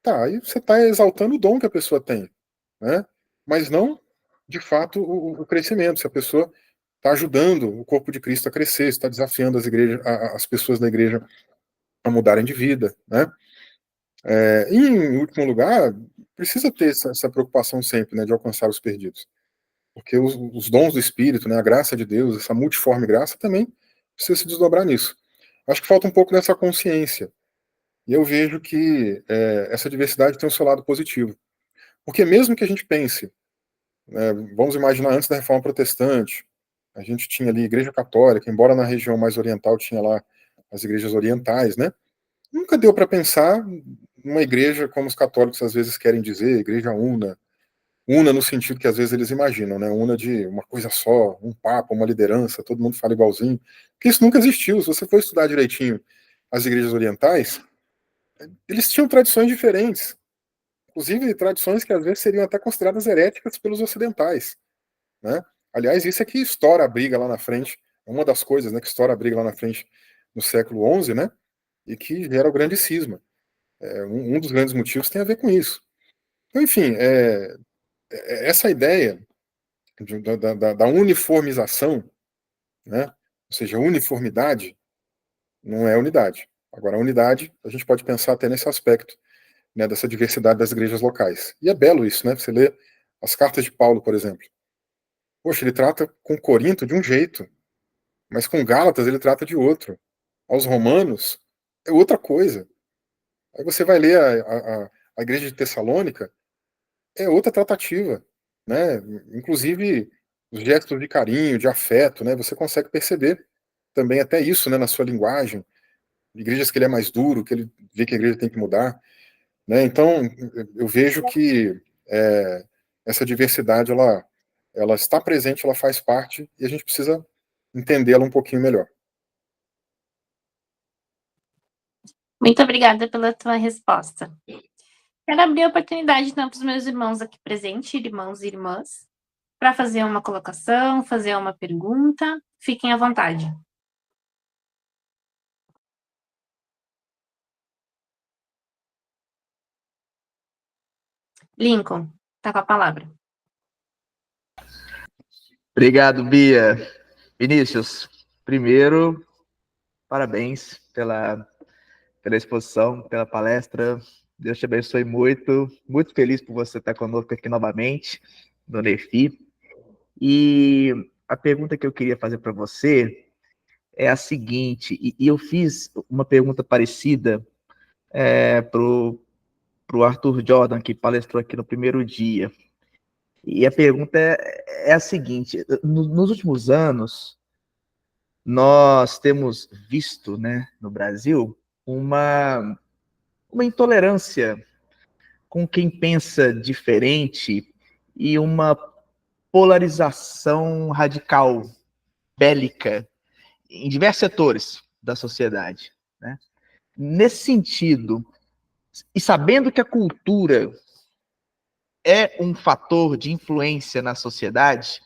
[SPEAKER 2] Tá, aí você está exaltando o dom que a pessoa tem, né? Mas não, de fato, o crescimento. Se a pessoa está ajudando o corpo de Cristo a crescer, está desafiando as pessoas da igreja a mudarem de vida, né? E, em último lugar, precisa ter essa preocupação sempre, né, de alcançar os perdidos. Porque os dons do Espírito, né, a graça de Deus, essa multiforme graça também precisa se desdobrar nisso. Acho que falta um pouco dessa consciência. E eu vejo que essa diversidade tem o seu lado positivo. Porque mesmo que a gente pense, né, vamos imaginar antes da Reforma Protestante, a gente tinha ali Igreja Católica, embora na região mais oriental tinha lá as igrejas orientais, né? Nunca deu para pensar numa igreja como os católicos às vezes querem dizer, igreja una. Una no sentido que às vezes eles imaginam, né? Una de uma coisa só, um papa, uma liderança, todo mundo fala igualzinho. Porque isso nunca existiu. Se você for estudar direitinho as igrejas orientais, eles tinham tradições diferentes. Inclusive tradições que às vezes seriam até consideradas heréticas pelos ocidentais. Né? Aliás, isso é que estoura a briga lá na frente. Uma das coisas, né, que estoura a briga lá na frente no século XI, né? E que gera o grande cisma. Um dos grandes motivos tem a ver com isso. Então, enfim, essa ideia da uniformização, né? Ou seja, uniformidade não é unidade. Agora, a unidade, a gente pode pensar até nesse aspecto, né, dessa diversidade das igrejas locais. E é belo isso, né? Você lê as cartas de Paulo, por exemplo. Poxa, ele trata com Corinto de um jeito, mas com Gálatas ele trata de outro. Aos romanos é outra coisa. Aí você vai ler a igreja de Tessalônica, é outra tratativa, né? Inclusive os gestos de carinho, de afeto, né? Você consegue perceber também até isso, né, na sua linguagem. Igrejas que ele é mais duro, que ele vê que a igreja tem que mudar. né? Então, eu vejo que essa diversidade, ela está presente, ela faz parte, e a gente precisa entendê-la um pouquinho melhor.
[SPEAKER 1] Muito obrigada pela tua resposta. Quero abrir a oportunidade, então, para os meus irmãos aqui presentes, irmãos e irmãs, para fazer uma colocação, fazer uma pergunta. Fiquem à vontade. Lincoln, tá com a palavra.
[SPEAKER 3] Obrigado, Bia. Vinícius, primeiro, parabéns pela exposição, pela palestra. Deus te abençoe muito. Muito feliz por você estar conosco aqui novamente, no NEFI. E a pergunta que eu queria fazer para você é a seguinte, e eu fiz uma pergunta parecida para o Arthur Jordan, que palestrou aqui no primeiro dia. E a pergunta é a seguinte, nos últimos anos, nós temos visto, né, no Brasil, uma intolerância com quem pensa diferente e uma polarização radical, bélica, em diversos setores da sociedade, né? Nesse sentido, e sabendo que a cultura é um fator de influência na sociedade,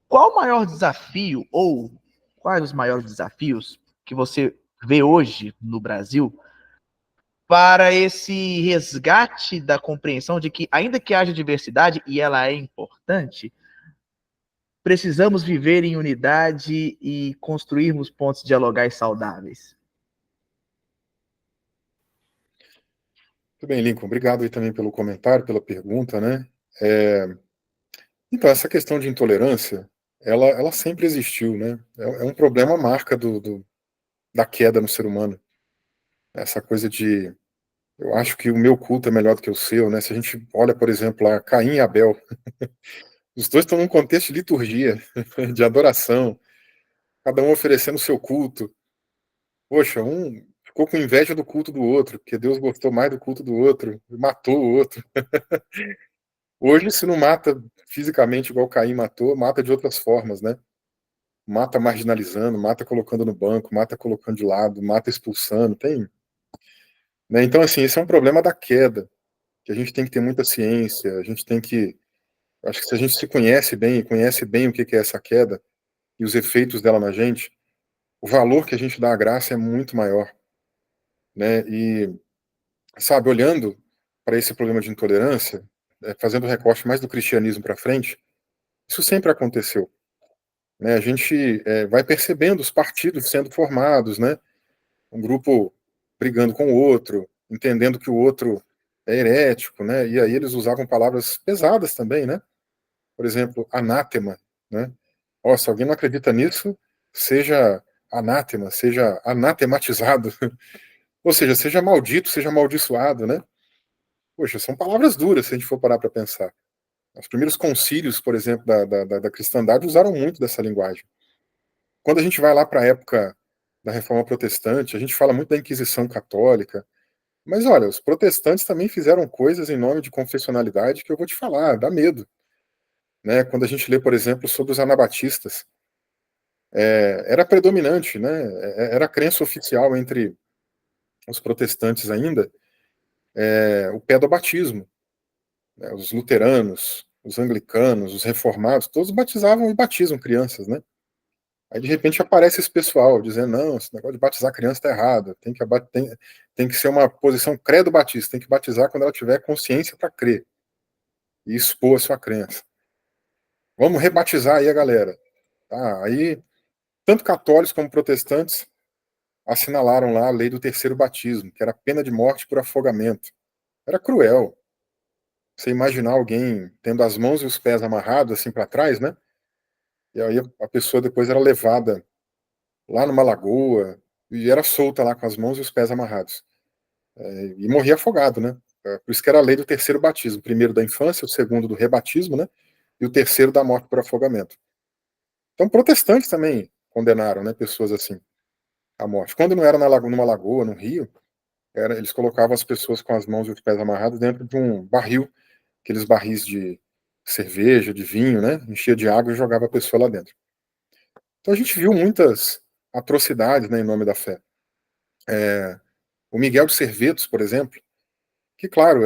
[SPEAKER 3] qual o maior desafio, ou quais os maiores desafios que você vê hoje no Brasil para esse resgate da compreensão de que, ainda que haja diversidade, e ela é importante, precisamos viver em unidade e construirmos pontos dialogais saudáveis?
[SPEAKER 2] Muito bem, Lincoln, obrigado aí também pelo comentário, pela pergunta, né? Então, essa questão de intolerância, ela sempre existiu, né? É um problema marca da queda no ser humano. Essa coisa de, eu acho que o meu culto é melhor do que o seu, né? Se a gente olha, por exemplo, lá, Caim e Abel, os dois estão num contexto de liturgia, de adoração, cada um oferecendo o seu culto. Poxa, um ficou com inveja do culto do outro, porque Deus gostou mais do culto do outro, e matou o outro. Hoje, se não mata fisicamente igual Caim matou, mata de outras formas, né? Mata marginalizando, mata colocando no banco, mata colocando de lado, mata expulsando, tem, né? Então, assim, esse é um problema da queda, que a gente tem que ter muita ciência, a gente tem que, acho que se a gente se conhece bem, e conhece bem o que é essa queda e os efeitos dela na gente, o valor que a gente dá à graça é muito maior, né? E, sabe, olhando para esse problema de intolerância, fazendo o recorte mais do cristianismo para frente, isso sempre aconteceu, né? A gente vai percebendo os partidos sendo formados, né? Um grupo brigando com o outro, entendendo que o outro é herético, né? E aí eles usavam palavras pesadas também, né? Por exemplo, anátema, né? Ó, se alguém não acredita nisso, seja anátema, seja anatematizado, ou seja, seja maldito, seja amaldiçoado, né? Poxa, são palavras duras se a gente for parar para pensar. Os primeiros concílios, por exemplo, da cristandade usaram muito dessa linguagem. Quando a gente vai lá para a época da Reforma Protestante, a gente fala muito da Inquisição Católica, mas olha, os protestantes também fizeram coisas em nome de confessionalidade que eu vou te falar, dá medo, né? Quando a gente lê, por exemplo, sobre os anabatistas, era predominante, né? Era a crença oficial entre os protestantes ainda, o pedobatismo, né? Os luteranos, os anglicanos, os reformados, todos batizavam e batizam crianças, né? Aí, de repente, aparece esse pessoal dizendo, não, esse negócio de batizar criança está errado, tem que ser uma posição credo-batista, tem que batizar quando ela tiver consciência para crer e expor a sua crença. Vamos rebatizar aí a galera. Tá? Aí, tanto católicos como protestantes assinalaram lá a lei do terceiro batismo, que era pena de morte por afogamento. Era cruel. Você imaginar alguém tendo as mãos e os pés amarrados assim para trás, né? E aí a pessoa depois era levada lá numa lagoa e era solta lá com as mãos e os pés amarrados. E morria afogado, né? Por isso que era a lei do terceiro batismo. O primeiro da infância, o segundo do rebatismo, né? E o terceiro da morte por afogamento. Então, protestantes também condenaram, né? Pessoas assim à morte. Quando não era numa lagoa, num rio, eles colocavam as pessoas com as mãos e os pés amarrados dentro de um barril, aqueles barris de cerveja, de vinho, né? Enchia de água e jogava a pessoa lá dentro. Então a gente viu muitas atrocidades, né, em nome da fé. O Miguel de Servetos, por exemplo, que, claro,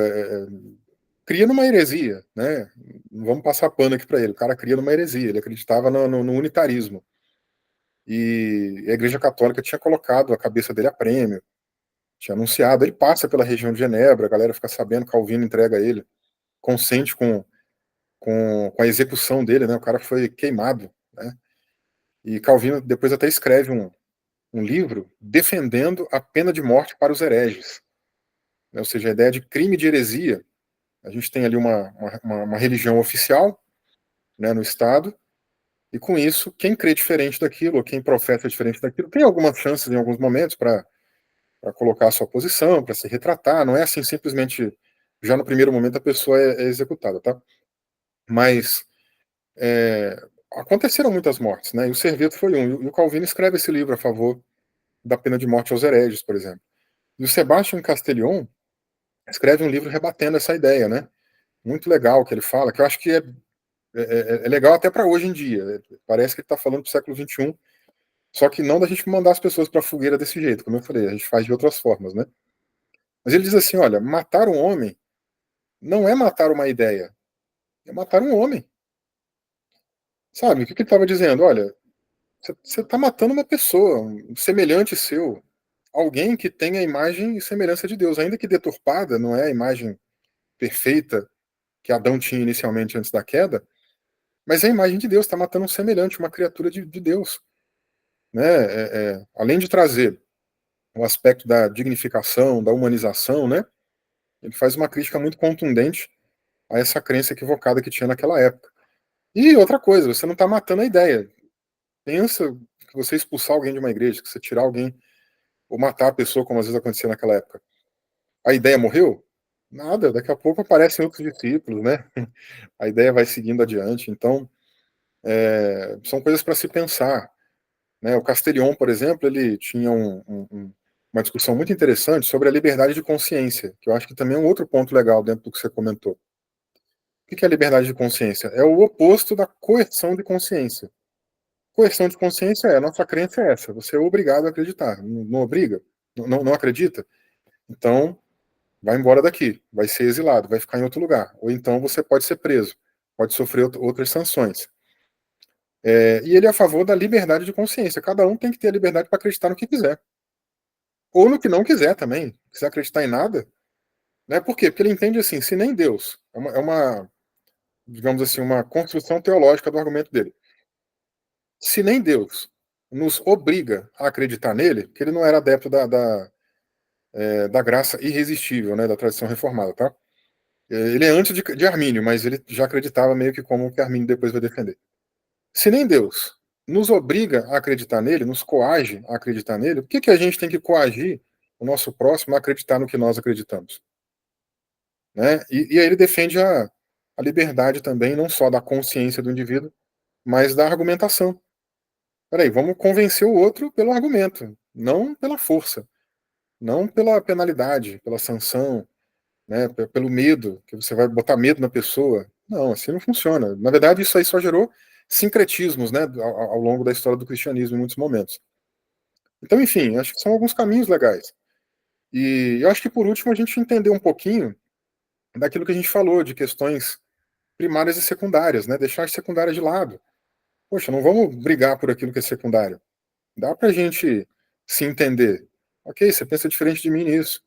[SPEAKER 2] cria numa heresia, né? Não vamos passar pano aqui para ele. O cara cria numa heresia. Ele acreditava no unitarismo. E a Igreja Católica tinha colocado a cabeça dele a prêmio, tinha anunciado. Ele passa pela região de Genebra, a galera fica sabendo, Calvino entrega ele, consente com a execução dele, né? O cara foi queimado, né? E Calvino depois até escreve um livro defendendo a pena de morte para os hereges, né? Ou seja, a ideia de crime de heresia. A gente tem ali uma religião oficial, né, no Estado, e com isso, quem crê diferente daquilo, ou quem professa diferente daquilo, tem algumas chances em alguns momentos para colocar a sua posição, para se retratar. Não é assim simplesmente, já no primeiro momento, a pessoa é executada, tá? Mas aconteceram muitas mortes, né? E o Serveto foi um. E o Calvino escreve esse livro a favor da pena de morte aos hereges, por exemplo. E o Sebastião Castellón escreve um livro rebatendo essa ideia, né? Muito legal que ele fala, que eu acho que é legal até para hoje em dia. Parece que ele está falando do século XXI, só que não da gente mandar as pessoas para a fogueira desse jeito, como eu falei, a gente faz de outras formas, né? Mas ele diz assim, olha, matar um homem não é matar uma ideia, é matar um homem. Sabe, o que ele estava dizendo? Olha, você está matando uma pessoa, um semelhante seu, alguém que tem a imagem e semelhança de Deus, ainda que deturpada, não é a imagem perfeita que Adão tinha inicialmente antes da queda, mas é a imagem de Deus, está matando um semelhante, uma criatura de Deus. Né? Além de trazer o aspecto da dignificação, da humanização, né? Ele faz uma crítica muito contundente a essa crença equivocada que tinha naquela época. E outra coisa, você não está matando a ideia. Pensa que você expulsar alguém de uma igreja, que você tirar alguém ou matar a pessoa, como às vezes acontecia naquela época. A ideia morreu? Nada, daqui a pouco aparecem outros discípulos, né? A ideia vai seguindo adiante. Então, são coisas para se pensar. Né? O Castellón, por exemplo, ele tinha uma discussão muito interessante sobre a liberdade de consciência, que eu acho que também é um outro ponto legal dentro do que você comentou. O que é a liberdade de consciência? É o oposto da coerção de consciência. Coerção de consciência a nossa crença é essa, você é obrigado a acreditar, não obriga, não acredita, então vai embora daqui, vai ser exilado, vai ficar em outro lugar, ou então você pode ser preso, pode sofrer outras sanções. E ele é a favor da liberdade de consciência, cada um tem que ter a liberdade para acreditar no que quiser, ou no que não quiser também, se quiser acreditar em nada, né? Por quê? Porque ele entende assim, se nem Deus, digamos assim, uma construção teológica do argumento dele, se nem Deus nos obriga a acreditar nele, porque ele não era adepto da graça irresistível, né, da tradição reformada, tá? Ele é antes de Armínio, mas ele já acreditava meio que como que Armínio depois vai defender. Se nem Deus nos obriga a acreditar nele, nos coage a acreditar nele, por que a gente tem que coagir o nosso próximo a acreditar no que nós acreditamos? Né? E aí ele defende a liberdade também, não só da consciência do indivíduo, mas da argumentação. Peraí, vamos convencer o outro pelo argumento, não pela força, não pela penalidade, pela sanção, né, pelo medo, que você vai botar medo na pessoa. Não, assim não funciona. Na verdade, isso aí só gerou sincretismos, né, ao longo da história do cristianismo em muitos momentos. Então, enfim, acho que são alguns caminhos legais. E eu acho que, por último, a gente entender um pouquinho daquilo que a gente falou, de questões primárias e secundárias, né, deixar as secundárias de lado. Poxa, não vamos brigar por aquilo que é secundário. Dá pra gente se entender. Ok, você pensa diferente de mim nisso,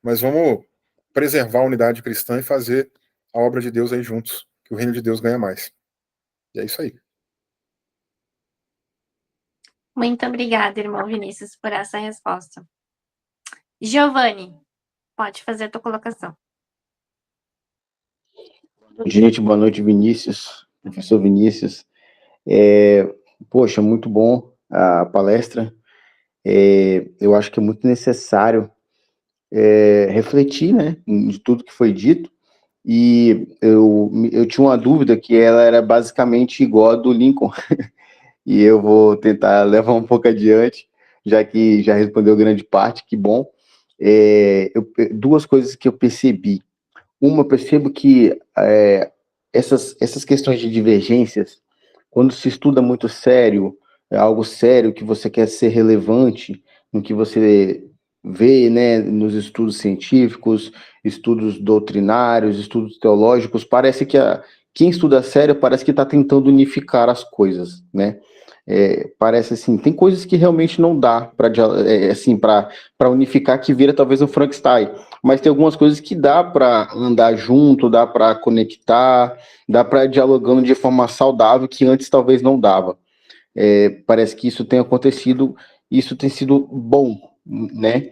[SPEAKER 2] mas vamos preservar a unidade cristã e fazer a obra de Deus aí juntos, que o reino de Deus ganha mais. E é isso aí.
[SPEAKER 1] Muito obrigada, irmão Vinícius, por essa resposta. Giovanni, pode fazer a tua colocação.
[SPEAKER 4] Gente, boa noite, Vinícius, professor Vinícius. Poxa, muito bom a palestra. Eu acho que é muito necessário refletir, né, de tudo que foi dito. E eu tinha uma dúvida que ela era basicamente igual a do Lincoln. E eu vou tentar levar um pouco adiante, já que já respondeu grande parte, que bom. duas coisas que eu percebi. Uma, eu percebo que essas questões de divergências, quando se estuda muito sério, é algo sério que você quer ser relevante, no que você vê, né, nos estudos científicos, estudos doutrinários, estudos teológicos, parece que quem estuda sério parece que está tentando unificar as coisas, né? Parece assim, tem coisas que realmente não dá para assim, para unificar, que vira talvez um Frankenstein, mas tem algumas coisas que dá para andar junto, dá para conectar, dá para dialogando de forma saudável que antes talvez não dava. Parece que isso tem acontecido, isso tem sido bom, né?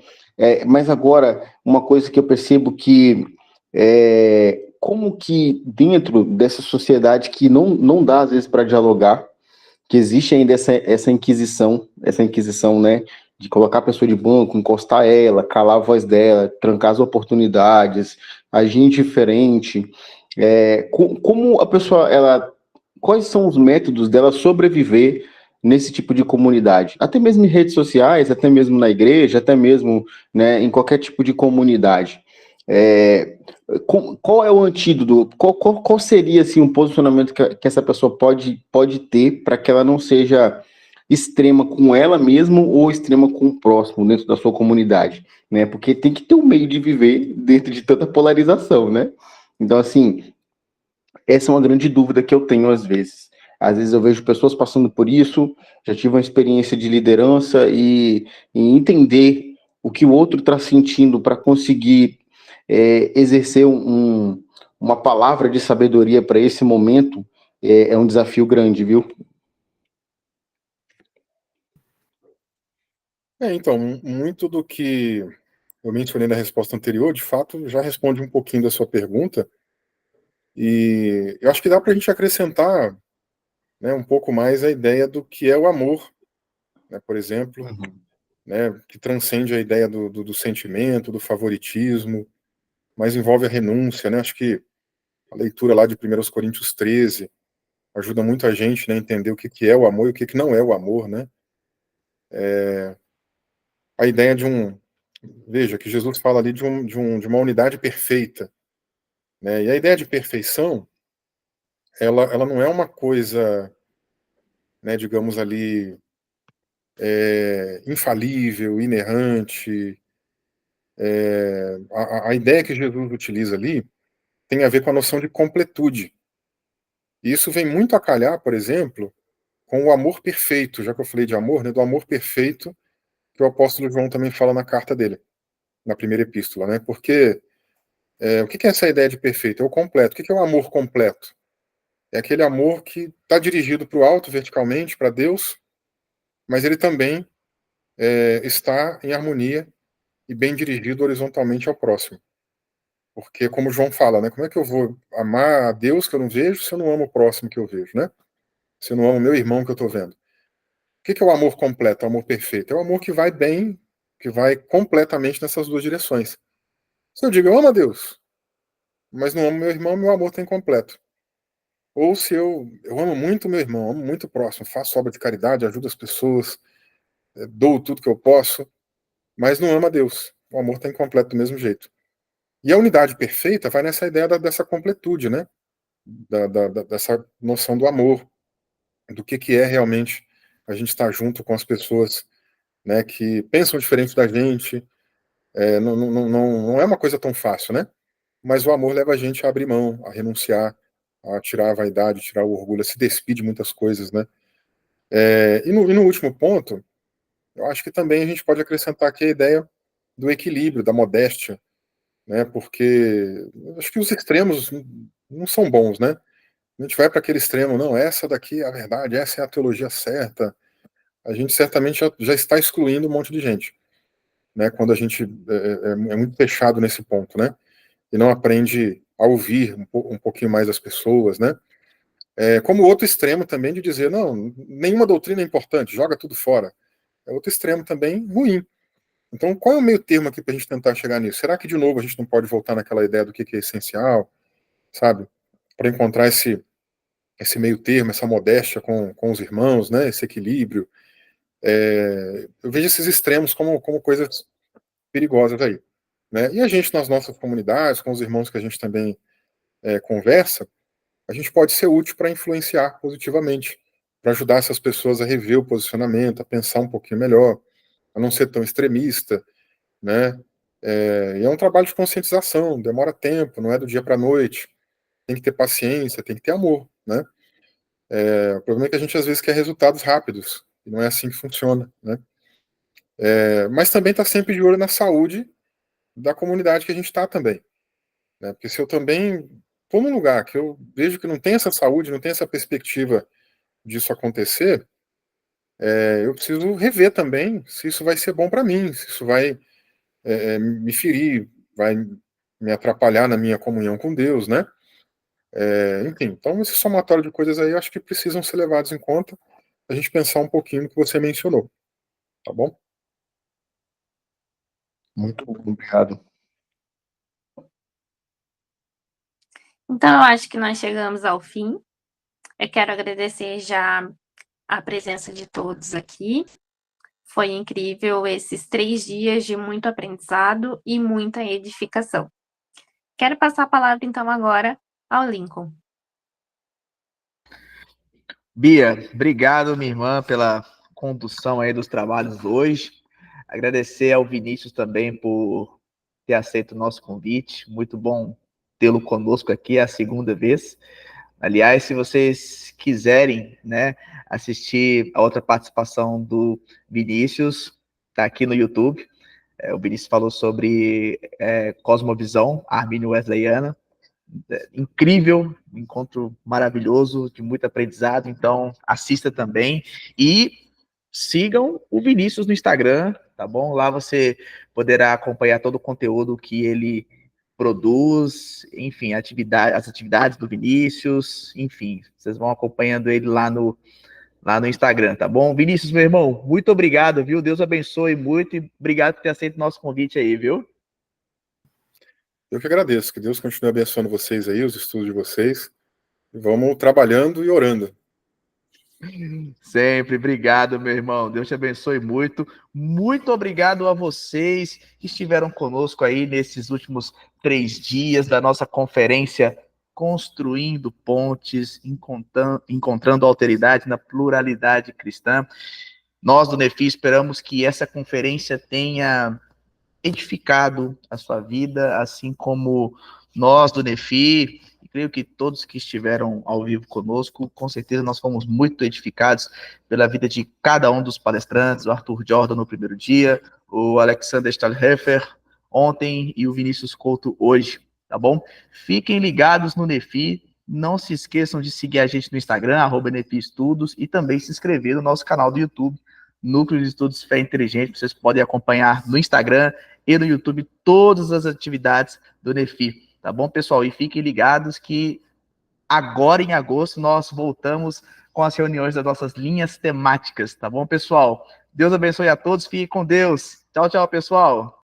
[SPEAKER 4] Mas agora, uma coisa que eu percebo que como que dentro dessa sociedade que não dá às vezes para dialogar, que existe ainda essa inquisição, né, de colocar a pessoa de banco, encostar ela, calar a voz dela, trancar as oportunidades, agir indiferente. Como a pessoa, quais são os métodos dela sobreviver nesse tipo de comunidade? Até mesmo em redes sociais, até mesmo na igreja, até mesmo, né, em qualquer tipo de comunidade. Qual é o antídoto? Qual seria assim, um posicionamento que essa pessoa pode ter para que ela não seja extrema com ela mesma ou extrema com o próximo dentro da sua comunidade, né? Porque tem que ter um meio de viver dentro de tanta polarização, né? Então, assim, essa é uma grande dúvida que eu tenho às vezes. Às vezes eu vejo pessoas passando por isso, já tive uma experiência de liderança e entender o que o outro está sentindo para conseguir exercer uma palavra de sabedoria para esse momento é um desafio grande, viu?
[SPEAKER 2] Então, muito do que eu mencionei na resposta anterior, de fato, já responde um pouquinho da sua pergunta, e eu acho que dá para a gente acrescentar, né, um pouco mais a ideia do que é o amor, né, por exemplo, né, que transcende a ideia do sentimento, do favoritismo, mas envolve a renúncia, né? Acho que a leitura lá de 1 Coríntios 13 ajuda muito a gente, né, a entender o que é o amor e o que não é o amor, né? A ideia veja, que Jesus fala ali de uma unidade perfeita, né? E a ideia de perfeição, ela não é uma coisa, né, digamos ali, infalível, inerrante. A ideia que Jesus utiliza ali tem a ver com a noção de completude. E isso vem muito a calhar, por exemplo, com o amor perfeito, já que eu falei de amor, né, do amor perfeito que o apóstolo João também fala na carta dele, na primeira epístola, né? Porque o que é essa ideia de perfeito? É o completo. O que é o amor completo? É aquele amor que está dirigido para o alto, verticalmente, para Deus, mas ele também está em harmonia e bem dirigido horizontalmente ao próximo. Porque, como João fala, né, como é que eu vou amar a Deus que eu não vejo se eu não amo o próximo que eu vejo, né? Se eu não amo meu irmão que eu estou vendo. O que é o amor completo, o amor perfeito? É o amor que vai bem, que vai completamente nessas duas direções. Se eu digo, eu amo a Deus, mas não amo meu irmão, meu amor está incompleto. Ou se eu amo muito meu irmão, amo muito o próximo, faço obra de caridade, ajudo as pessoas, dou tudo que eu posso, mas não amo a Deus. O amor está incompleto do mesmo jeito. E a unidade perfeita vai nessa ideia dessa completude, né? Dessa noção do amor, do que é realmente a gente estar junto com as pessoas, né, que pensam diferente da gente. Não é uma coisa tão fácil, né? Mas o amor leva a gente a abrir mão, a renunciar, a tirar a vaidade, tirar o orgulho, a se despir de muitas coisas, né? E no último ponto, eu acho que também a gente pode acrescentar aqui a ideia do equilíbrio, da modéstia, né? Porque eu acho que os extremos não são bons, né? A gente vai para aquele extremo, não, essa daqui é a verdade, essa é a teologia certa. A gente certamente já está excluindo um monte de gente, né? Quando a gente é muito fechado nesse ponto, né? E não aprende a ouvir um pouquinho mais as pessoas, né? Como outro extremo também de dizer, não, nenhuma doutrina é importante, joga tudo fora. É outro extremo também ruim. Então, qual é o meio termo aqui para a gente tentar chegar nisso? Será que, de novo, a gente não pode voltar naquela ideia do que é essencial, sabe? Para encontrar esse meio termo, essa modéstia com os irmãos, né? Esse equilíbrio. Eu vejo esses extremos como coisas perigosas aí, né? E a gente, nas nossas comunidades, com os irmãos que a gente também conversa, a gente pode ser útil para influenciar positivamente, para ajudar essas pessoas a rever o posicionamento, a pensar um pouquinho melhor, a não ser tão extremista, né? E é um trabalho de conscientização, demora tempo, não é do dia para a noite, tem que ter paciência, tem que ter amor, né? O problema é que a gente às vezes quer resultados rápidos, e não é assim que funciona, né? Mas também está sempre de olho na saúde da comunidade que a gente está também, né? Porque se eu também estou num lugar que eu vejo que não tem essa saúde, não tem essa perspectiva disso acontecer, eu preciso rever também se isso vai ser bom para mim, se isso vai me ferir, vai me atrapalhar na minha comunhão com Deus, né? Enfim, então esse somatório de coisas aí eu acho que precisam ser levados em conta, a gente pensar um pouquinho no que você mencionou, tá bom?
[SPEAKER 4] Muito obrigado.
[SPEAKER 1] Então, eu acho que nós chegamos ao fim. Eu quero agradecer já a presença de todos aqui. Foi incrível esses 3 dias de muito aprendizado e muita edificação. Quero passar a palavra, então, agora ao Lincoln.
[SPEAKER 3] Bia, obrigado, minha irmã, pela condução aí dos trabalhos hoje. Agradecer ao Vinícius também por ter aceito o nosso convite. Muito bom tê-lo conosco aqui, é a segunda vez. Aliás, se vocês quiserem, né, assistir a outra participação do Vinícius, tá aqui no YouTube. O Vinícius falou sobre cosmovisão armínio wesleyana. Incrível, um encontro maravilhoso, de muito aprendizado, então assista também e sigam o Vinícius no Instagram, tá bom? Lá você poderá acompanhar todo o conteúdo que ele produz, enfim, as atividades do Vinícius, enfim, vocês vão acompanhando ele lá no Instagram, tá bom? Vinícius, meu irmão, muito obrigado, viu? Deus abençoe muito e obrigado por ter aceito o nosso convite aí, viu?
[SPEAKER 2] Eu que agradeço, que Deus continue abençoando vocês aí, os estudos de vocês, e vamos trabalhando e orando.
[SPEAKER 3] Sempre, obrigado, meu irmão. Deus te abençoe muito. Muito obrigado a vocês que estiveram conosco aí nesses últimos 3 dias da nossa conferência Construindo Pontes, encontrando alteridade na pluralidade cristã. Nós do NEFI esperamos que essa conferência tenha edificado a sua vida, assim como nós do NEFI, e creio que todos que estiveram ao vivo conosco, com certeza nós fomos muito edificados pela vida de cada um dos palestrantes, o Arthur Jordan no primeiro dia, o Alexander Stahlhofer ontem e o Vinícius Couto hoje, tá bom? Fiquem ligados no NEFI, não se esqueçam de seguir a gente no Instagram, @NEFI Estudos, e também se inscrever no nosso canal do YouTube, Núcleo de Estudos Fé Inteligente. Vocês podem acompanhar no Instagram e no YouTube todas as atividades do NEFI, tá bom, pessoal? E fiquem ligados que agora em agosto nós voltamos com as reuniões das nossas linhas temáticas, tá bom, pessoal? Deus abençoe a todos, fiquem com Deus. Tchau, tchau, pessoal.